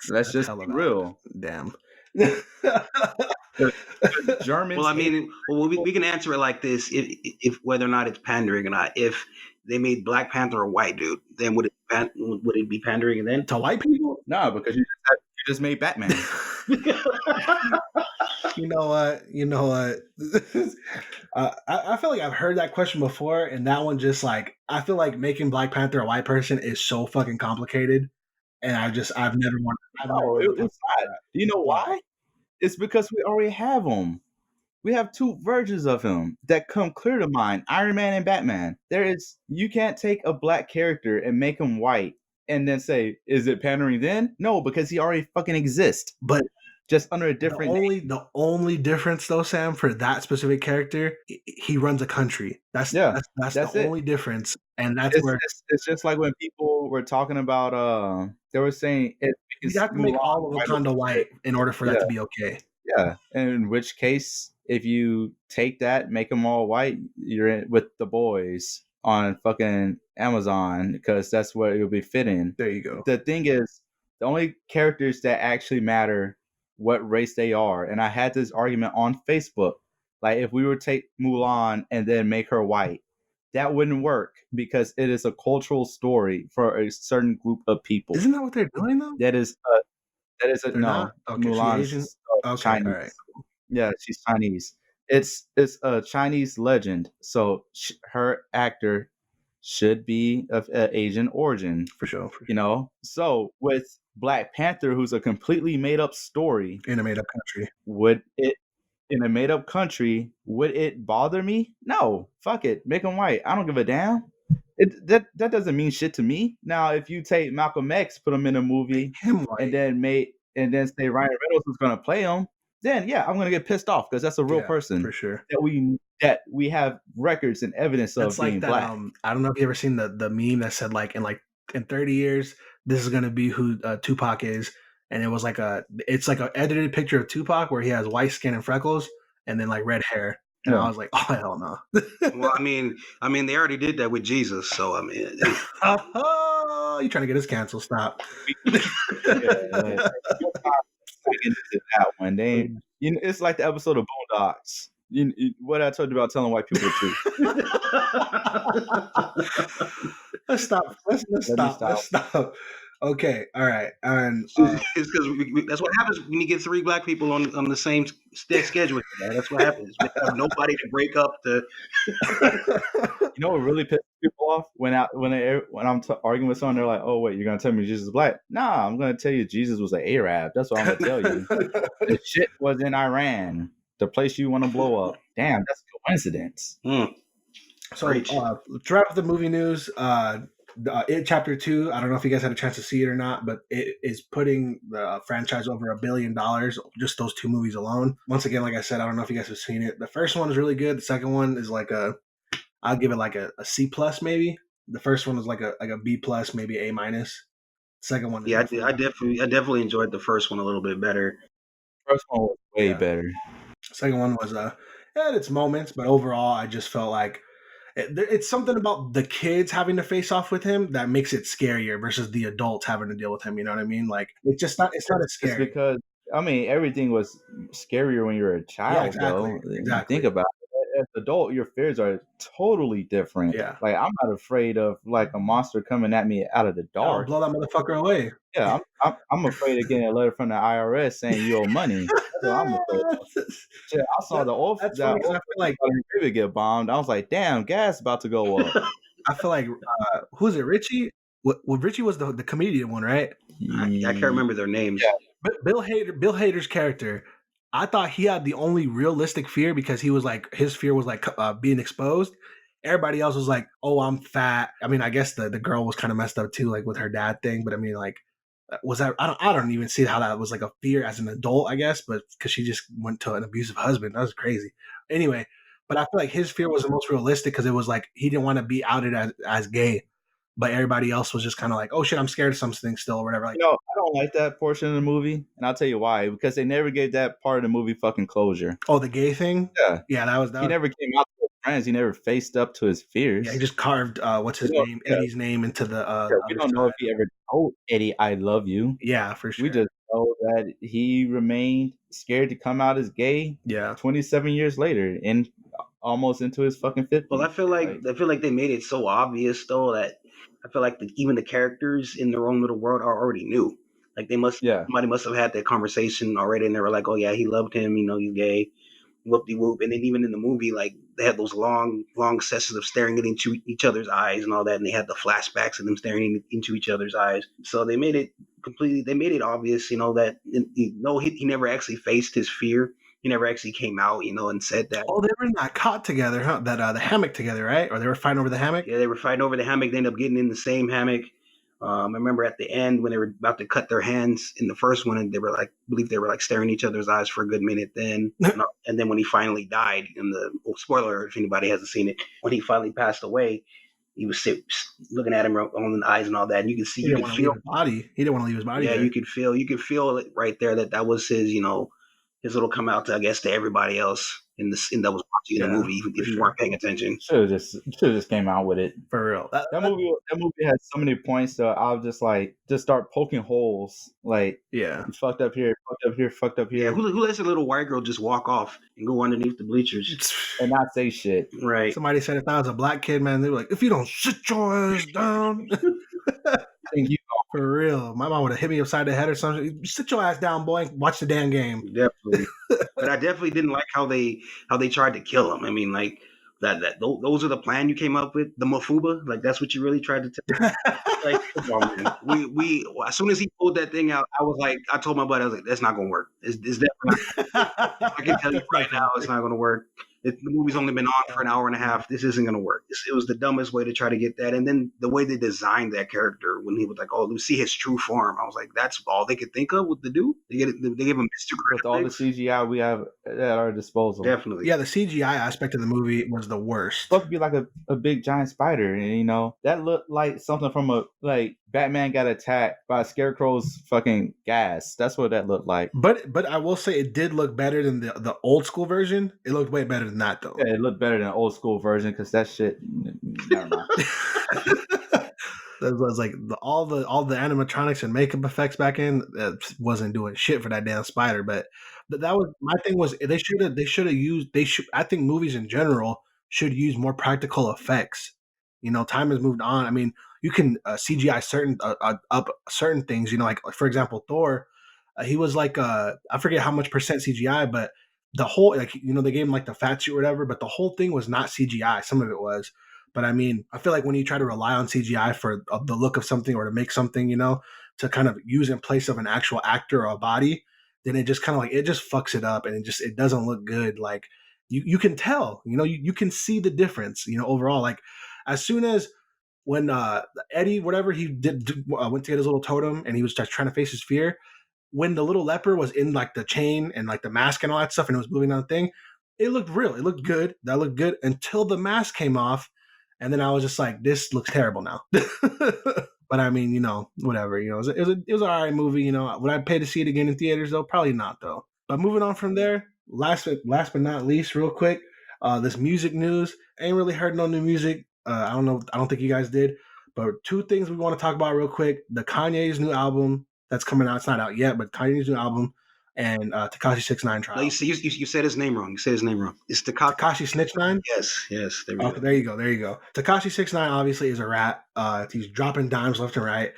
that's just real. Damn. The Germans. Well, we can answer it like this: if whether or not it's pandering or not. If they made Black Panther a white dude, then would it be pandering then to white people? No, because you just made Batman. You know what? I feel like I've heard that question before, and that one just like I feel like making Black Panther a white person is so fucking complicated, and I've never wanted. It's not. You know why? It's because we already have them. We have two versions of him that come clear to mind: Iron Man and Batman. You can't take a black character and make him white and then say, "Is it pandering?" Then no, because he already fucking exists. But just under a different name. The only difference though, Sam, for that specific character, he runs a country. That's the only difference. And it's just like when people were talking about they were saying you have to make all of Wakanda white in order for that to be okay. Yeah. In which case, if you take that, make them all white, you're in with the boys on fucking Amazon because that's where it'll be fitting. There you go. The thing is, the only characters that actually matter what race they are. And I had this argument on Facebook. Like if we were to take Mulan and then make her white, that wouldn't work because it is a cultural story for a certain group of people. Isn't that what they're doing though? That is no. Okay, Mulan's Chinese. All right. Yeah, she's Chinese. It's a Chinese legend. So her actor should be of Asian origin. For sure. So with Black Panther, who's a completely made up story in a made up country, would it bother me? No, fuck it, make him white. I don't give a damn. That doesn't mean shit to me. Now, if you take Malcolm X, put him in a movie, and then say Ryan Reynolds is going to play him, then yeah, I'm going to get pissed off because that's a real person for sure that we have records and evidence of being that, black. I don't know if you ever seen the meme that said like in like in 30 years, this is gonna be who Tupac is. And it's like an edited picture of Tupac where he has white skin and freckles, and then like red hair. And I was like, oh hell no. Well, I mean, they already did that with Jesus, so I mean, Oh, you trying to get us canceled? Stop. That one. It's like the episode of Boondocks. What I told you about telling white people the truth. Let's stop. Let's stop. Okay, all right. And it's because that's what happens when you get 3 black people on the same schedule. That's what happens. We have nobody to break up the. You know what really pisses people off when I'm arguing with someone? They're like, "Oh wait, you're gonna tell me Jesus is black?" Nah, I'm gonna tell you Jesus was an Arab. That's what I'm gonna tell you. The shit was in Iran, the place you want to blow up. Damn, that's a coincidence. So to wrap up the movie news, It Chapter 2, I don't know if you guys had a chance to see it or not, but it is putting the franchise over $1 billion, just those 2 movies alone. Once again, like I said, I don't know if you guys have seen it. The first one is really good. The second one is I'll give it like a C plus maybe. The first one is like a B plus, maybe A minus. Second one, I definitely enjoyed the first one a little bit better. First one was way better. Second one was had its moments, but overall, I just felt like it's something about the kids having to face off with him that makes it scarier versus the adults having to deal with him. You know what I mean? Like it's not as scary. It's because everything was scarier when you were a child. Exactly. Think about it. As an adult, your fears are totally different. Yeah. Like I'm not afraid of like a monster coming at me out of the dark. Blow that motherfucker away. Yeah, I'm afraid of getting a letter from the IRS saying you owe money. That's what I'm afraid of. Shit, I saw the old. That's funny, I feel like David get bombed. I was like, damn, gas about to go up. I feel like who's it? Richie? Richie was the comedian one, right? I can't remember their names. Yeah. But Bill Hader's character, I thought he had the only realistic fear because he was like his fear was like being exposed. Everybody else was like, "Oh, I'm fat." I mean, I guess the girl was kind of messed up too, like with her dad thing. But I mean, like, was that? I don't even see how that was like a fear as an adult. I guess, but because she just went to an abusive husband, that was crazy. Anyway, but I feel like his fear was the most realistic because it was like he didn't want to be outed as gay. But everybody else was just kind of like, oh shit, I'm scared of something still or whatever. Like, I don't like that portion of the movie, and I'll tell you why. Because they never gave that part of the movie fucking closure. Oh, the gay thing? Yeah, that was. He never came out to his friends. He never faced up to his fears. Yeah, he just carved what's his name, Eddie's name into the. We don't know if he ever told Eddie, "I love you." Yeah, for sure. We just know that he remained scared to come out as gay. Yeah, 27 years later, and almost into his fucking 50s. Well, I feel like they made it so obvious though that I feel like even the characters in their own little world are already new. Like somebody must have had that conversation already, and they were like, "Oh yeah, he loved him. You know, he's gay." Whoop de whoop. And then even in the movie, like they had those long sessions of staring into each other's eyes and all that, and they had the flashbacks of them staring into each other's eyes. So they made it obvious, you know, that he never actually faced his fear. He never actually came out, you know, and said that. Oh, they were in that cot together, huh? That the hammock together, right? Or they were fighting over the hammock? Yeah, they were fighting over the hammock. They ended up getting in the same hammock. I remember at the end when they were about to cut their hands in the first one, and they were like, I believe they were like staring each other's eyes for a good minute. Then, and then when he finally died, spoiler if anybody hasn't seen it, when he finally passed away, he was looking at him on the eyes and all that, and you can see, you can feel his body. He didn't want to leave his body. Yeah, there. you could feel it right there that was his, you know, his little come out to, I guess, to everybody else that was watching the movie, even if you weren't paying attention. Should have just came out with it for real. That movie had so many points that I was just like, just start poking holes. Like, yeah, fucked up here, fucked up here, fucked up here. Yeah, who lets a little white girl just walk off and go underneath the bleachers and not say shit? Right. Somebody said if I was a black kid, man, they were like, if you don't sit your ass down. Thank you. For real. My mom would have hit me upside the head or something. Sit your ass down, boy. Watch the damn game. Definitely. But I definitely didn't like how they tried to kill him. I mean, like those are the plan you came up with, the Mafuba. Like that's what you really tried to tell. Like, come on, man. We as soon as he pulled that thing out, I told my buddy, I was like, that's not gonna work. It's definitely not. I can tell you right now, it's not gonna work. The movie's only been on for an hour and a half. This isn't going to work. It was the dumbest way to try to get that. And then the way they designed that character when he was like, oh, we see his true form. I was like, that's all they could think of with the dude. They give him Mr. With all the CGI we have at our disposal. Definitely. Yeah, the CGI aspect of the movie was the worst. It's supposed to be like a big giant spider. And, you know, that looked like something from a Batman got attacked by Scarecrow's fucking gas. That's what that looked like. But I will say it did look better than the old school version. It looked way better than that though. Yeah, it looked better than the old school version because that shit. Never mind. That was like all the animatronics and makeup effects back in wasn't doing shit for that damn spider. But that was my thing. Was they should have used I think movies in general should use more practical effects. Time has moved on. I mean, you can CGI certain up certain things. Like for example, Thor. He was like I forget how much percent CGI, but the whole they gave him like the fat suit or whatever, but the whole thing was not CGI. Some of it was. But I mean, I feel like when you try to rely on CGI for the look of something or to make something, to kind of use in place of an actual actor or a body, then it just kind of like it just fucks it up and it doesn't look good. Like you can tell, you can see the difference, overall. Like as soon as when Eddie, whatever he did, went to get his little totem and he was just trying to face his fear. When the little leper was in like the chain and like the mask and all that stuff and it was moving on the thing, it looked real. It looked good. That looked good until the mask came off. And then I was just like, this looks terrible now. But I mean, whatever. It was an all right movie. Would I pay to see it again in theaters though? Probably not though. But moving on from there, last but not least, real quick, this music news. I ain't really heard no new music. I don't know. I don't think you guys did. But two things we want to talk about real quick: the Kanye's new album that's coming out. It's not out yet, but Kanye's new album. And Tekashi 6ix9ine trial. No, you said his name wrong. You said his name wrong. It's Tekashi Snitch 9? Yes. There we go. There you go. Tekashi 6ix9ine obviously is a rat. He's dropping dimes left and right.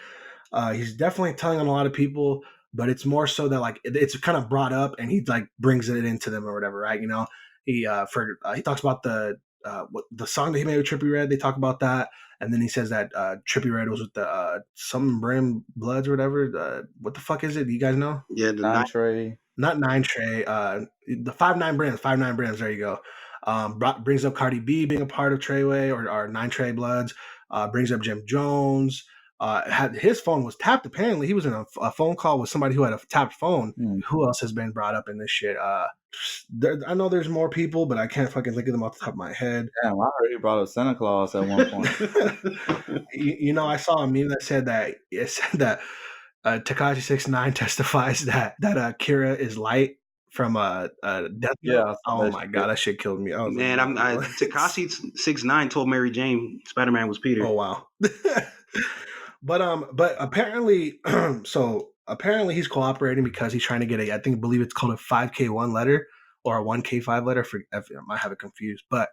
He's definitely telling on a lot of people, but it's more so that like it's kind of brought up and he like brings it into them or whatever, right? He talks about the song that he made with Trippie Redd. They talk about that. And then he says that Trippie Redd was with the some Brim Bloods or whatever. What the fuck is it? Do you guys know? Yeah, the 9 Trey. Not 9 Trey. The 5'9" Brims. 5'9" Brims. There you go. Brings up Cardi B being a part of Treyway or 9 Trey Bloods. Brings up Jim Jones. His phone was tapped. Apparently, he was in a phone call with somebody who had a tapped phone. Who else has been brought up in this shit? I know there's more people, but I can't fucking think of them off the top of my head. Damn, I heard he brought up Santa Claus at one point. I saw a meme that said that Tekashi 6ix9ine testifies that Kira is light from Death. Yeah. Oh my god, that shit killed me. Man, Tekashi 6ix9ine told Mary Jane Spider-Man was Peter. Oh wow. But apparently, apparently he's cooperating because he's trying to get I believe it's called a 5K1 letter or a 1K5 letter. I might have it confused, but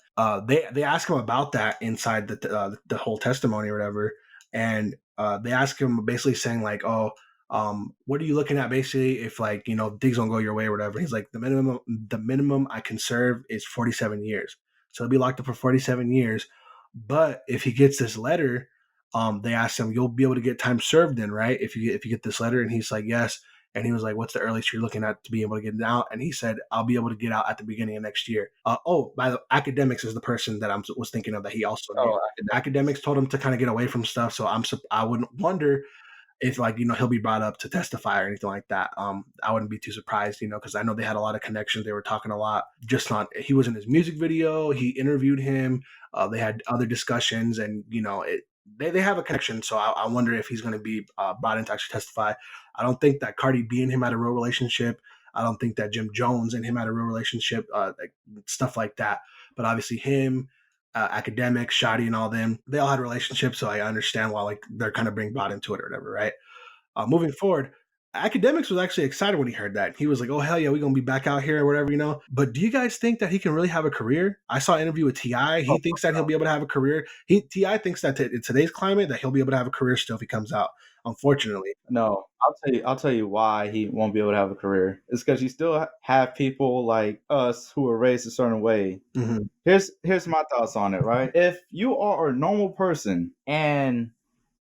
they ask him about that inside the whole testimony or whatever, and they ask him basically saying like, oh, what are you looking at basically if like things don't go your way or whatever. He's like, the minimum I can serve is 47 years, so he'll be locked up for 47 years. But if he gets this letter, they asked him, you'll be able to get time served in, right? If you get this letter. And he's like, yes. And he was like, what's the earliest you're looking at to be able to get it out? And he said, I'll be able to get out at the beginning of next year. By the Academics is the person that I was thinking of that he also did. Academics told him to kind of get away from stuff. So I wouldn't wonder if like, he'll be brought up to testify or anything like that. I wouldn't be too surprised, because I know they had a lot of connections. They were talking a lot he was in his music video. He interviewed him. They had other discussions and, they have a connection. So I wonder if he's going to be brought in to actually testify. I don't think that Cardi B and him had a real relationship. I don't think that Jim Jones and him had a real relationship, like stuff like that. But obviously him, Academics, Shotty and all them, they all had relationships. So I understand why like they're kind of being brought into it or whatever, right? Moving forward, Academics was actually excited when he heard that. He was like, oh, hell yeah, we're going to be back out here or whatever, But do you guys think that he can really have a career? I saw an interview with T.I. He thinks that he'll be able to have a career. T.I. thinks that in today's climate that he'll be able to have a career still if he comes out, unfortunately. No, I'll tell you why he won't be able to have a career. It's because you still have people like us who are raised a certain way. Mm-hmm. Here's my thoughts on it, right? If you are a normal person and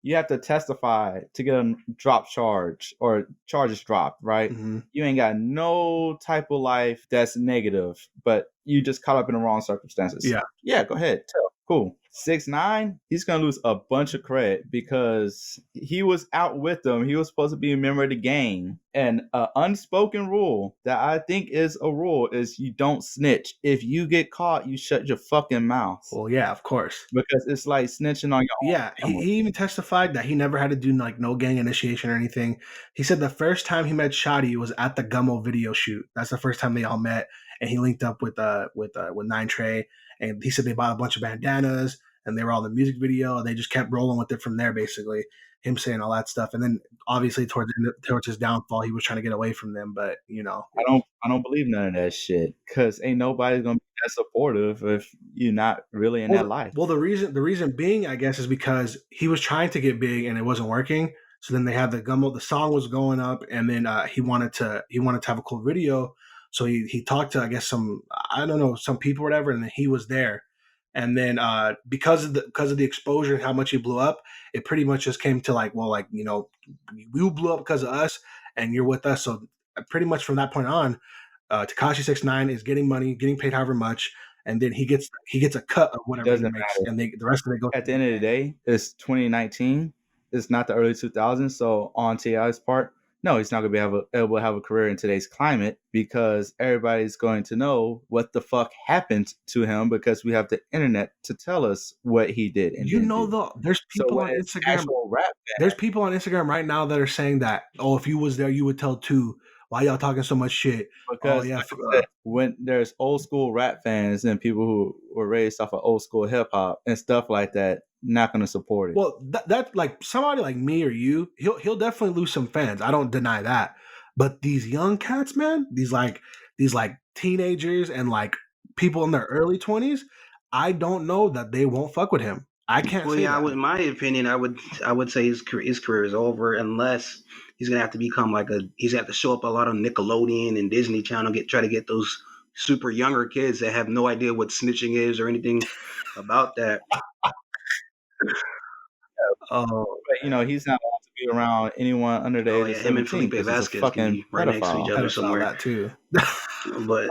you have to testify to get a drop charge or charges dropped, right? Mm-hmm. You ain't got no type of life that's negative, but you just caught up in the wrong circumstances. Yeah. Yeah, go ahead. Tell. Cool. 6ix9ine, he's gonna lose a bunch of credit because he was out with them. He was supposed to be a member of the gang. And an unspoken rule that I think is a rule is you don't snitch. If you get caught, you shut your fucking mouth. Well, yeah, of course. Because it's like snitching on your own Yeah, he even testified that he never had to do like no gang initiation or anything. He said the first time he met Shotty was at the Gummo video shoot. That's the first time they all met, and he linked up with 9 Trey, and he said they bought a bunch of bandanas and they were all in the music video. And they just kept rolling with it from there, basically. Him saying all that stuff, and then obviously towards his downfall, he was trying to get away from them. But I don't believe none of that shit because ain't nobody's gonna be that supportive if you're not really in that life. Well, the reason being, I guess, is because he was trying to get big and it wasn't working. So then they had the Gummo. The song was going up, and then he wanted to have a cool video. So he talked to, I guess, some people or whatever, and then he was there. And then because of the exposure and how much he blew up, it pretty much just came to like, well, like, you blew up because of us, and you're with us. So pretty much from that point on, Tekashi 6ix9ine is getting money, getting paid however much, and then he gets a cut of whatever he makes, and the rest of it goes. At the end of the day, it's 2019. It's not the early 2000s. So on T.I.'s part, no, he's not going to be able to have a career in today's climate because everybody's going to know what the fuck happened to him because we have the internet to tell us what he did. And there's people on Instagram. There's people on Instagram right now that are saying that, if you was there, you would tell too. Why y'all talking so much shit? Because when there's old school rap fans and people who were raised off of old school hip hop and stuff like that, not going to support it. Well, that like somebody like me or you, he'll definitely lose some fans. I don't deny that. But these young cats, man, these teenagers and like people in their early 20s, I don't know that they won't fuck with him. I can't. Well, say yeah, that. in my opinion, I would say his career is over unless he's gonna have to become he's gonna have to show up a lot on Nickelodeon and Disney Channel, try to get those super younger kids that have no idea what snitching is or anything about that. But he's not allowed to be around anyone under the age of 17. Him and Felipe Vasquez can be right next to each other somewhere. That too. but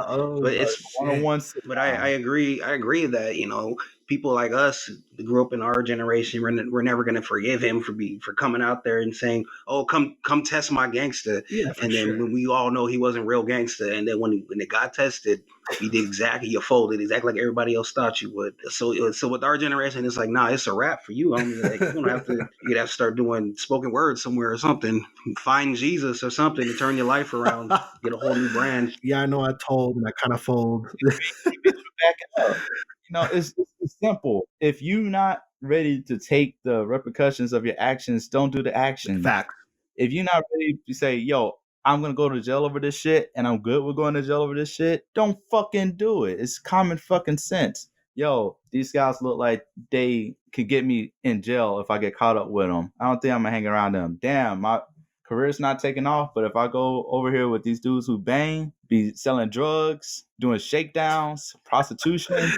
I agree that people like us that grew up in our generation, we're never going to forgive him for coming out there and saying, "Oh, come test my gangster." Yeah, and then when we all know he wasn't real gangster, and then when it got tested, you folded exactly like everybody else thought you would. So with our generation, it's like, nah, it's a wrap for you. I mean, like, you're gonna have to start doing spoken word somewhere or something. Find Jesus or something to turn your life around. Get a whole new brand. Yeah, I know. I told and I kind of fold. Back up. It's simple. If you're not ready to take the repercussions of your actions, don't do the action. Fact. If you're not ready to say, yo, I'm going to go to jail over this shit and I'm good with going to jail over this shit, don't fucking do it. It's common fucking sense. Yo, these guys look like they could get me in jail if I get caught up with them. I don't think I'm going to hang around them. Damn, my career's not taking off, but if I go over here with these dudes who bang, be selling drugs, doing shakedowns, prostitution,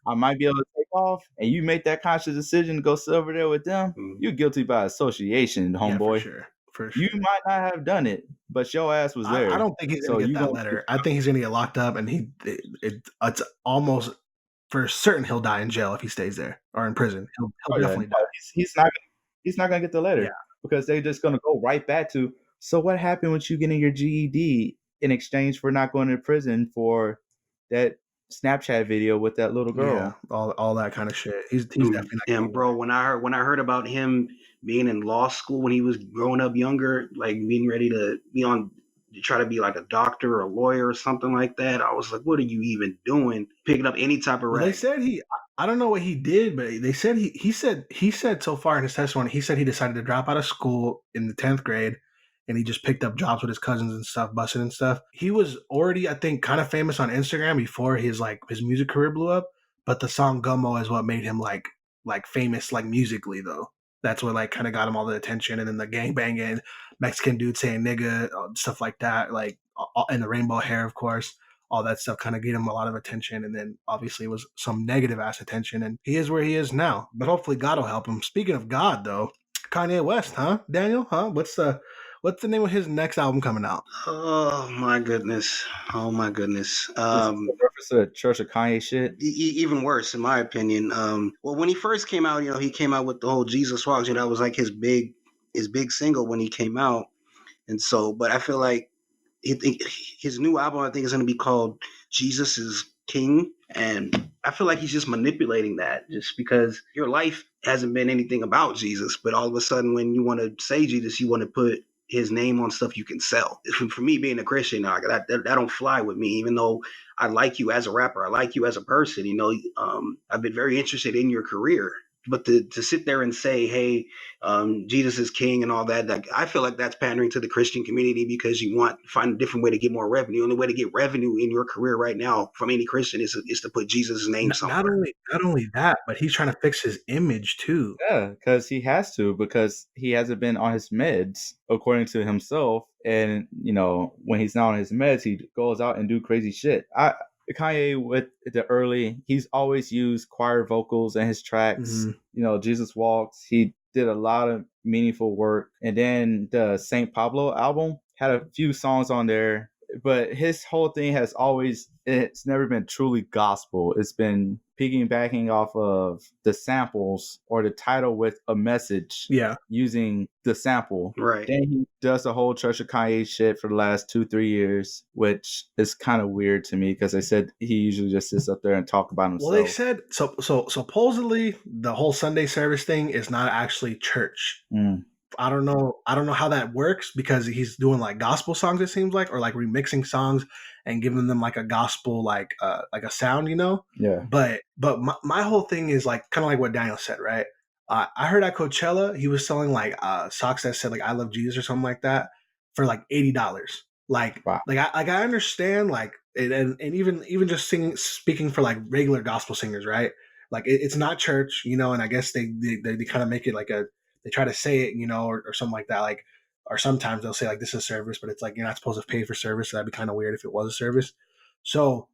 I might be able to take off. And you make that conscious decision to go sit over there with them, you're guilty by association, homeboy. Yeah, for sure. You might not have done it, but your ass was there. I don't think he's going to get that letter. I think he's going to get locked up, and it's almost for certain he'll die in jail if he stays there or in prison. He'll definitely die. He's not going to get the letter. Yeah. Because they're just going to go right back to, so what happened with you getting your GED in exchange for not going to prison for that Snapchat video with that little girl? Yeah, all that kind of shit. He's definitely not. And bro, when I heard about him being in law school when he was growing up younger, like being ready to try to be like a doctor or a lawyer or something like that, I was like, what are you even doing? Picking up any type of rap. They said I don't know what he did, but they said he said so far in his testimony, he said he decided to drop out of school in the 10th grade and he just picked up jobs with his cousins and stuff, bussing and stuff. He was already, I think, kind of famous on Instagram before his music career blew up, but the song Gummo is what made him like famous, like musically though. That's what like kind of got him all the attention, and then the gangbanging, Mexican dude saying nigga, stuff like that, like, and the rainbow hair, of course. All that stuff kind of gave him a lot of attention, and then obviously it was some negative ass attention, and he is where he is now. But hopefully God will help him. Speaking of God, though, Kanye West, huh, Daniel? Huh? What's What's the name of his next album coming out? Oh my goodness. Oh my goodness. This is a reference to the Church of Kanye shit. Even worse, in my opinion. Well, when he first came out, he came out with the whole Jesus Walks. That was like his big single when he came out. And so, but I feel like his new album, I think, is going to be called Jesus is King. And I feel like he's just manipulating that just because your life hasn't been anything about Jesus. But all of a sudden, when you want to say Jesus, you want to put his name on stuff you can sell. For me, being a Christian, that don't fly with me, even though I like you as a rapper. I like you as a person. I've been very interested in your career. But to sit there and say, hey, Jesus is king and all that, like, I feel like that's pandering to the Christian community because you want to find a different way to get more revenue. The only way to get revenue in your career right now from any Christian is to put Jesus' name somewhere. Not only that, but he's trying to fix his image too. Yeah, because he has to, because he hasn't been on his meds, according to himself. And, when he's not on his meds, he goes out and do crazy shit. Kanye, with he's always used choir vocals in his tracks. Jesus Walks, he did a lot of meaningful work. And then the St. Pablo album had a few songs on there, but his whole thing it's never been truly gospel. It's been piggybacking off of the samples or the title with a message. Yeah. Using the sample. Right. Then he does the whole Church of Kanye shit for the last 2-3 years, which is kind of weird to me because they said he usually just sits up there and talk about himself. Well, they said so supposedly the whole Sunday service thing is not actually church. I don't know how that works because he's doing like gospel songs, it seems like, or like remixing songs and giving them like a gospel like a sound, Yeah. But my whole thing is like kind of like what Daniel said, right? I heard at Coachella he was selling like socks that said like "I love Jesus" or something like that for like $80. Like, wow. I understand like and even just speaking for like regular gospel singers, right? Like it's not church, and I guess they kind of make it like they try to say it, or something like that. Like, or sometimes they'll say like this is service, but it's like you're not supposed to pay for service. So that'd be kind of weird if it was a service. So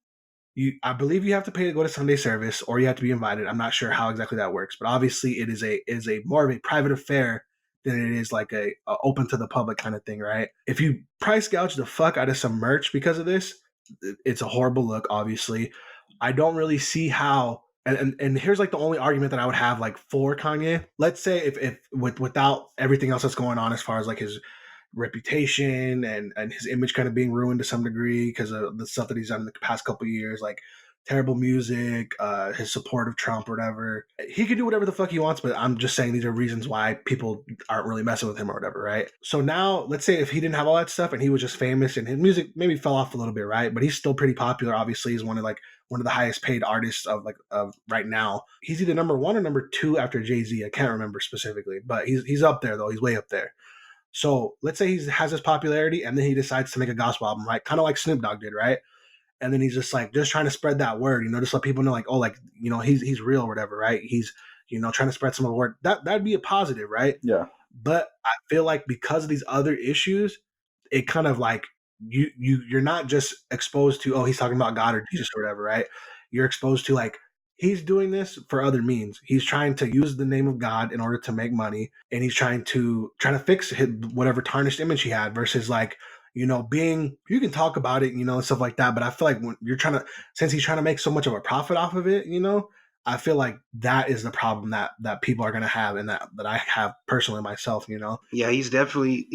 I believe you have to pay to go to Sunday service, or you have to be invited. I'm not sure how exactly that works, but obviously it is a more of a private affair than it is like a open to the public kind of thing, right? If you price gouge the fuck out of some merch because of this, it's a horrible look. Obviously, I don't really see how. And here's like the only argument that I would have like for Kanye. Let's say if without everything else that's going on as far as like his reputation and his image kind of being ruined to some degree because of the stuff that he's done in the past couple of years, like terrible music, his support of Trump or whatever. He could do whatever the fuck he wants, but I'm just saying these are reasons why people aren't really messing with him or whatever, right? So now, let's say if he didn't have all that stuff and he was just famous and his music maybe fell off a little bit, right? But he's still pretty popular. Obviously, he's one of the highest paid artists of right now. He's either number 1 or number 2 after Jay-Z. I can't remember specifically, but he's up there though. He's way up there. So let's say he has his popularity and then he decides to make a gospel album, right? Kind of like Snoop Dogg did, right? And then he's just trying to spread that word, just let people know like, oh, like, he's real or whatever, right? He's, trying to spread some of the word. That'd be a positive, right? Yeah. But I feel like because of these other issues, it kind of like you're not just exposed to, oh, he's talking about God or Jesus or whatever, right? You're exposed to like, he's doing this for other means. He's trying to use the name of God in order to make money, and he's trying to fix whatever tarnished image he had versus like, being, you can talk about it, and stuff like that. But I feel like when since he's trying to make so much of a profit off of it, I feel like that is the problem that people are going to have, and that I have personally myself, Yeah, he's definitely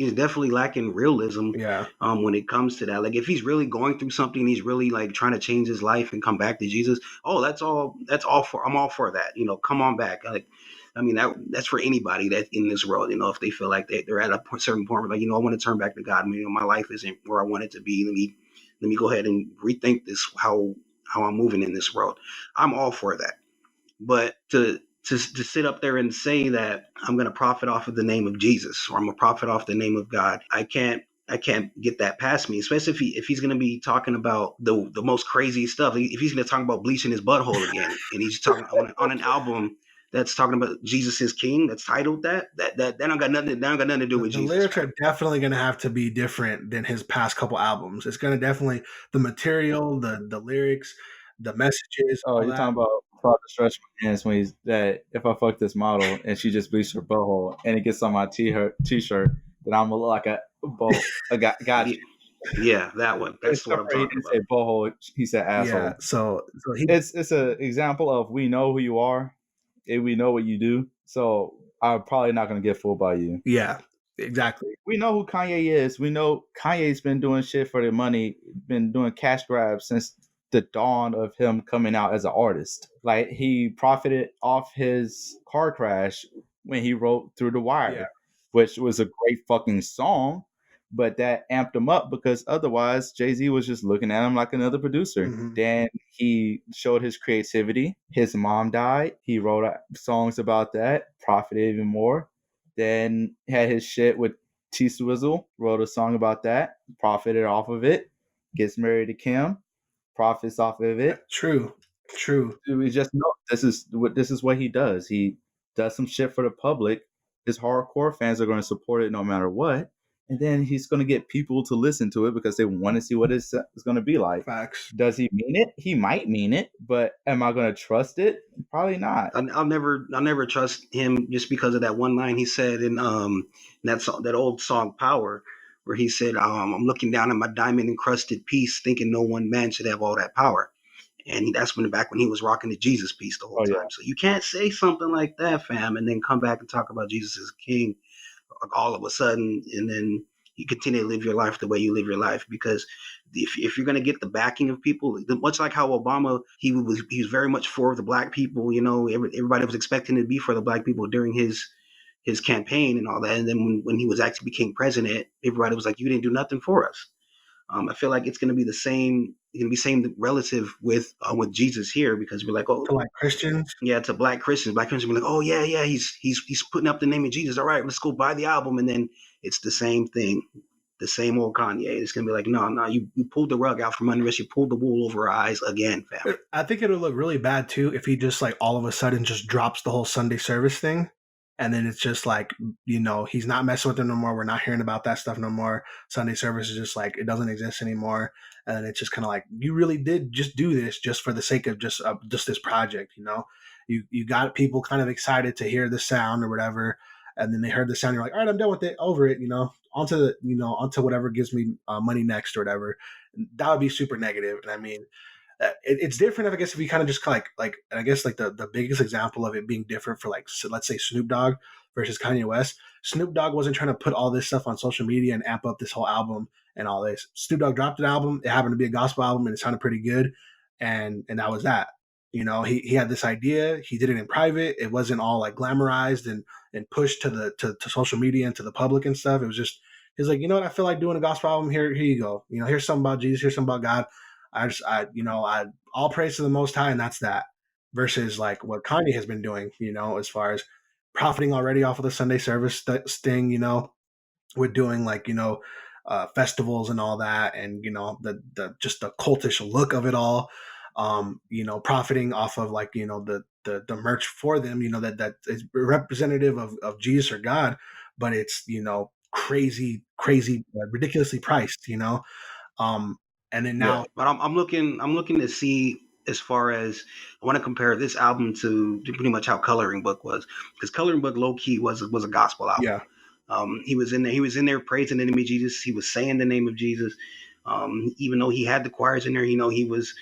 lacking realism. Yeah. When it comes to that, like if he's really going through something, he's really like trying to change his life and come back to Jesus. Oh, that's all for. I'm all for that. Come on back. Like, I mean, that's for anybody that's in this world. If they feel like they're at a certain point, like, I want to turn back to God. I mean, my life isn't where I want it to be. Let me go ahead and rethink this, how I'm moving in this world. I'm all for that. But to sit up there and say that I'm going to profit off of the name of Jesus, or I'm going to profit off the name of God, I can't get that past me, especially if he's going to be talking about the most crazy stuff. If he's going to talk about bleaching his butthole again, and he's talking on an album that's talking about Jesus is King, that's titled that don't got nothing to do with Jesus. The lyrics are definitely going to have to be different than his past couple albums. It's going to definitely, the material, the lyrics, the messages. Oh, you're talking about Father Stretch My Hands when he's that if I fuck this model and she just bleached her butthole and it gets on my t-shirt, then I'm gonna look like I got you. Yeah, that one. That's what I'm He talking didn't about. say boho. He said asshole. Yeah, so he It's an example of we know who you are, and we know what you do. So I'm probably not gonna get fooled by you. yeah, exactly. We know who Kanye is. We know Kanye's been doing shit for the money, been doing cash grabs since the dawn of him coming out as an artist. Like he profited off his car crash when he wrote Through the Wire, Yeah. which was a great fucking song, but that amped him up because otherwise Jay-Z was just looking at him like another producer. Mhm. Then he showed his creativity. His mom died. He wrote songs about that, profited even more. Then had his shit with T Swizzle, wrote a song about that, profited off of it, gets married to Kim, profits off of it. True. We just know this is what he does. He does some shit for the public. His hardcore fans are going to support it no matter what. And then he's going to get people to listen to it because they want to see what it's going to be like. Facts. Does he mean it? He might mean it, but am I going to trust it? Probably not. I'll never trust him just because of that one line he said in that old song Power, where he said, "I'm looking down at my diamond encrusted piece, thinking no one man should have all that power." And that's back when he was rocking the Jesus piece the whole time. Yeah. So you can't say something like that, fam, and then come back and talk about Jesus as king all of a sudden, and then you continue to live your life the way you live your life. Because if you're going to get the backing of people, much like how Obama, he was very much for the black people. You know, everybody was expecting to be for the black people during his campaign and all that. And then when he was actually became president, everybody was like, "You didn't do nothing for us." I feel like it's going to be the same. It's going to be same relative with Jesus here, because we're like, oh, To like Christians. yeah, to black Christians. Black Christians be like, oh yeah, he's putting up the name of Jesus. All right, let's go buy the album, and then it's the same thing, the same old Kanye. It's gonna be like, no, you pulled the rug out from under us. You pulled the wool over our eyes again, fam. I think it'll look really bad too if he just like all of a sudden just drops the whole Sunday service thing. And then it's just like, you know, he's not messing with them no more. We're not hearing about that stuff no more. Sunday service is just like, it doesn't exist anymore. And then it's just kind of like, you really did just do this just for the sake of just this project, you know? You got people kind of excited to hear the sound or whatever. And then they heard the sound. You're like, all right, I'm done with it. Over it, you know, onto whatever gives me money next or whatever. That would be super negative. And I mean, it's different, I guess, if you kind of just like and I guess like the biggest example of it being different for like, so let's say Snoop Dogg versus Kanye West. Snoop Dogg wasn't trying to put all this stuff on social media and amp up this whole album and all this. Snoop Dogg dropped an album. It happened to be a gospel album and it sounded pretty good. And that was that. You know, he had this idea. He did it in private. It wasn't all like glamorized and pushed to social media and to the public and stuff. It was just, he's like, you know what? I feel like doing a gospel album. Here you go. You know, here's something about Jesus. Here's something about God. I all praise to the Most High, and that's that. Versus like what Kanye has been doing, you know, as far as profiting already off of the Sunday service thing, you know, with doing like, you know, festivals and all that, and you know, the just the cultish look of it all, you know, profiting off of like, you know, the merch for them, you know, that is representative of Jesus or God, but it's, you know, crazy, ridiculously priced, you know. And then now, but I'm looking to see, as far as I want to compare this album to pretty much how Coloring Book was, because Coloring Book low key was a gospel album. Yeah. He was in there praising the name of Jesus. He was saying the name of Jesus. Even though he had the choirs in there, you know, he was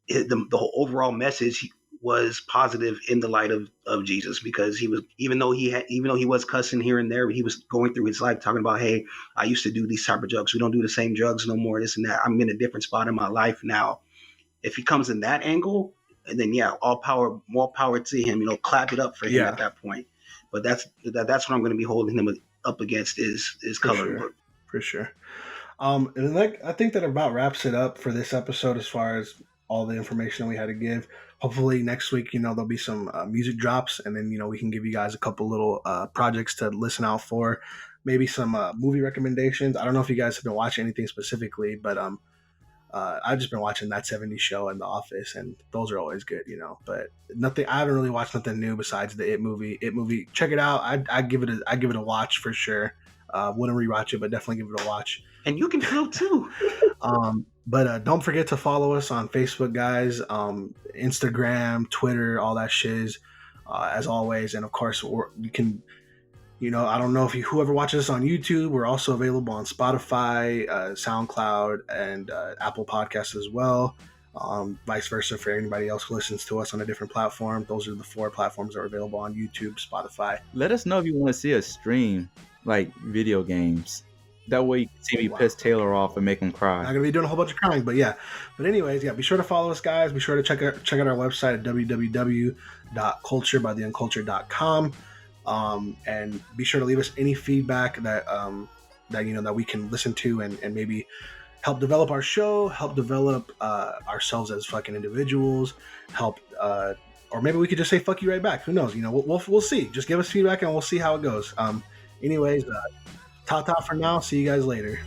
the whole overall message was positive in the light of Jesus, because he was, even though he was cussing here and there, he was going through his life talking about, hey, I used to do these type of drugs. We don't do the same drugs no more, this and that. I'm in a different spot in my life now. If he comes in that angle, and then more power to him, you know, clap it up for him at that point. But that's what I'm going to be holding him up against is Coloring Book. For sure. And like, I think that about wraps it up for this episode as far as all the information we had to give. Hopefully next week, you know, there'll be some music drops, and then, you know, we can give you guys a couple little projects to listen out for, maybe some movie recommendations. I don't know if you guys have been watching anything specifically, but I've just been watching That 70s Show and The Office, and those are always good, you know. But nothing, I haven't really watched nothing new besides the It movie. Check it out. I give it a watch for sure. Wouldn't rewatch it, but definitely give it a watch. And you can feel too. But don't forget to follow us on Facebook, guys, Instagram, Twitter, all that shiz, as always. And of course, you can I don't know if whoever watches this on YouTube, we're also available on Spotify, SoundCloud, and Apple Podcasts as well. Vice versa for anybody else who listens to us on a different platform. Those are the 4 platforms that are available on YouTube, Spotify. Let us know if you want to see us stream like video games. That way you can see me piss Taylor off and make him cry. Not gonna be doing a whole bunch of crying, but yeah. But anyways, yeah, be sure to follow us, guys. Be sure to check out our website at www.culturebytheuncultured.com. And be sure to leave us any feedback that that we can listen to and maybe help develop our show, help develop ourselves as fucking individuals, help or maybe we could just say fuck you right back. Who knows? We'll see. Just give us feedback and we'll see how it goes. Anyways, ta-ta for now. See you guys later.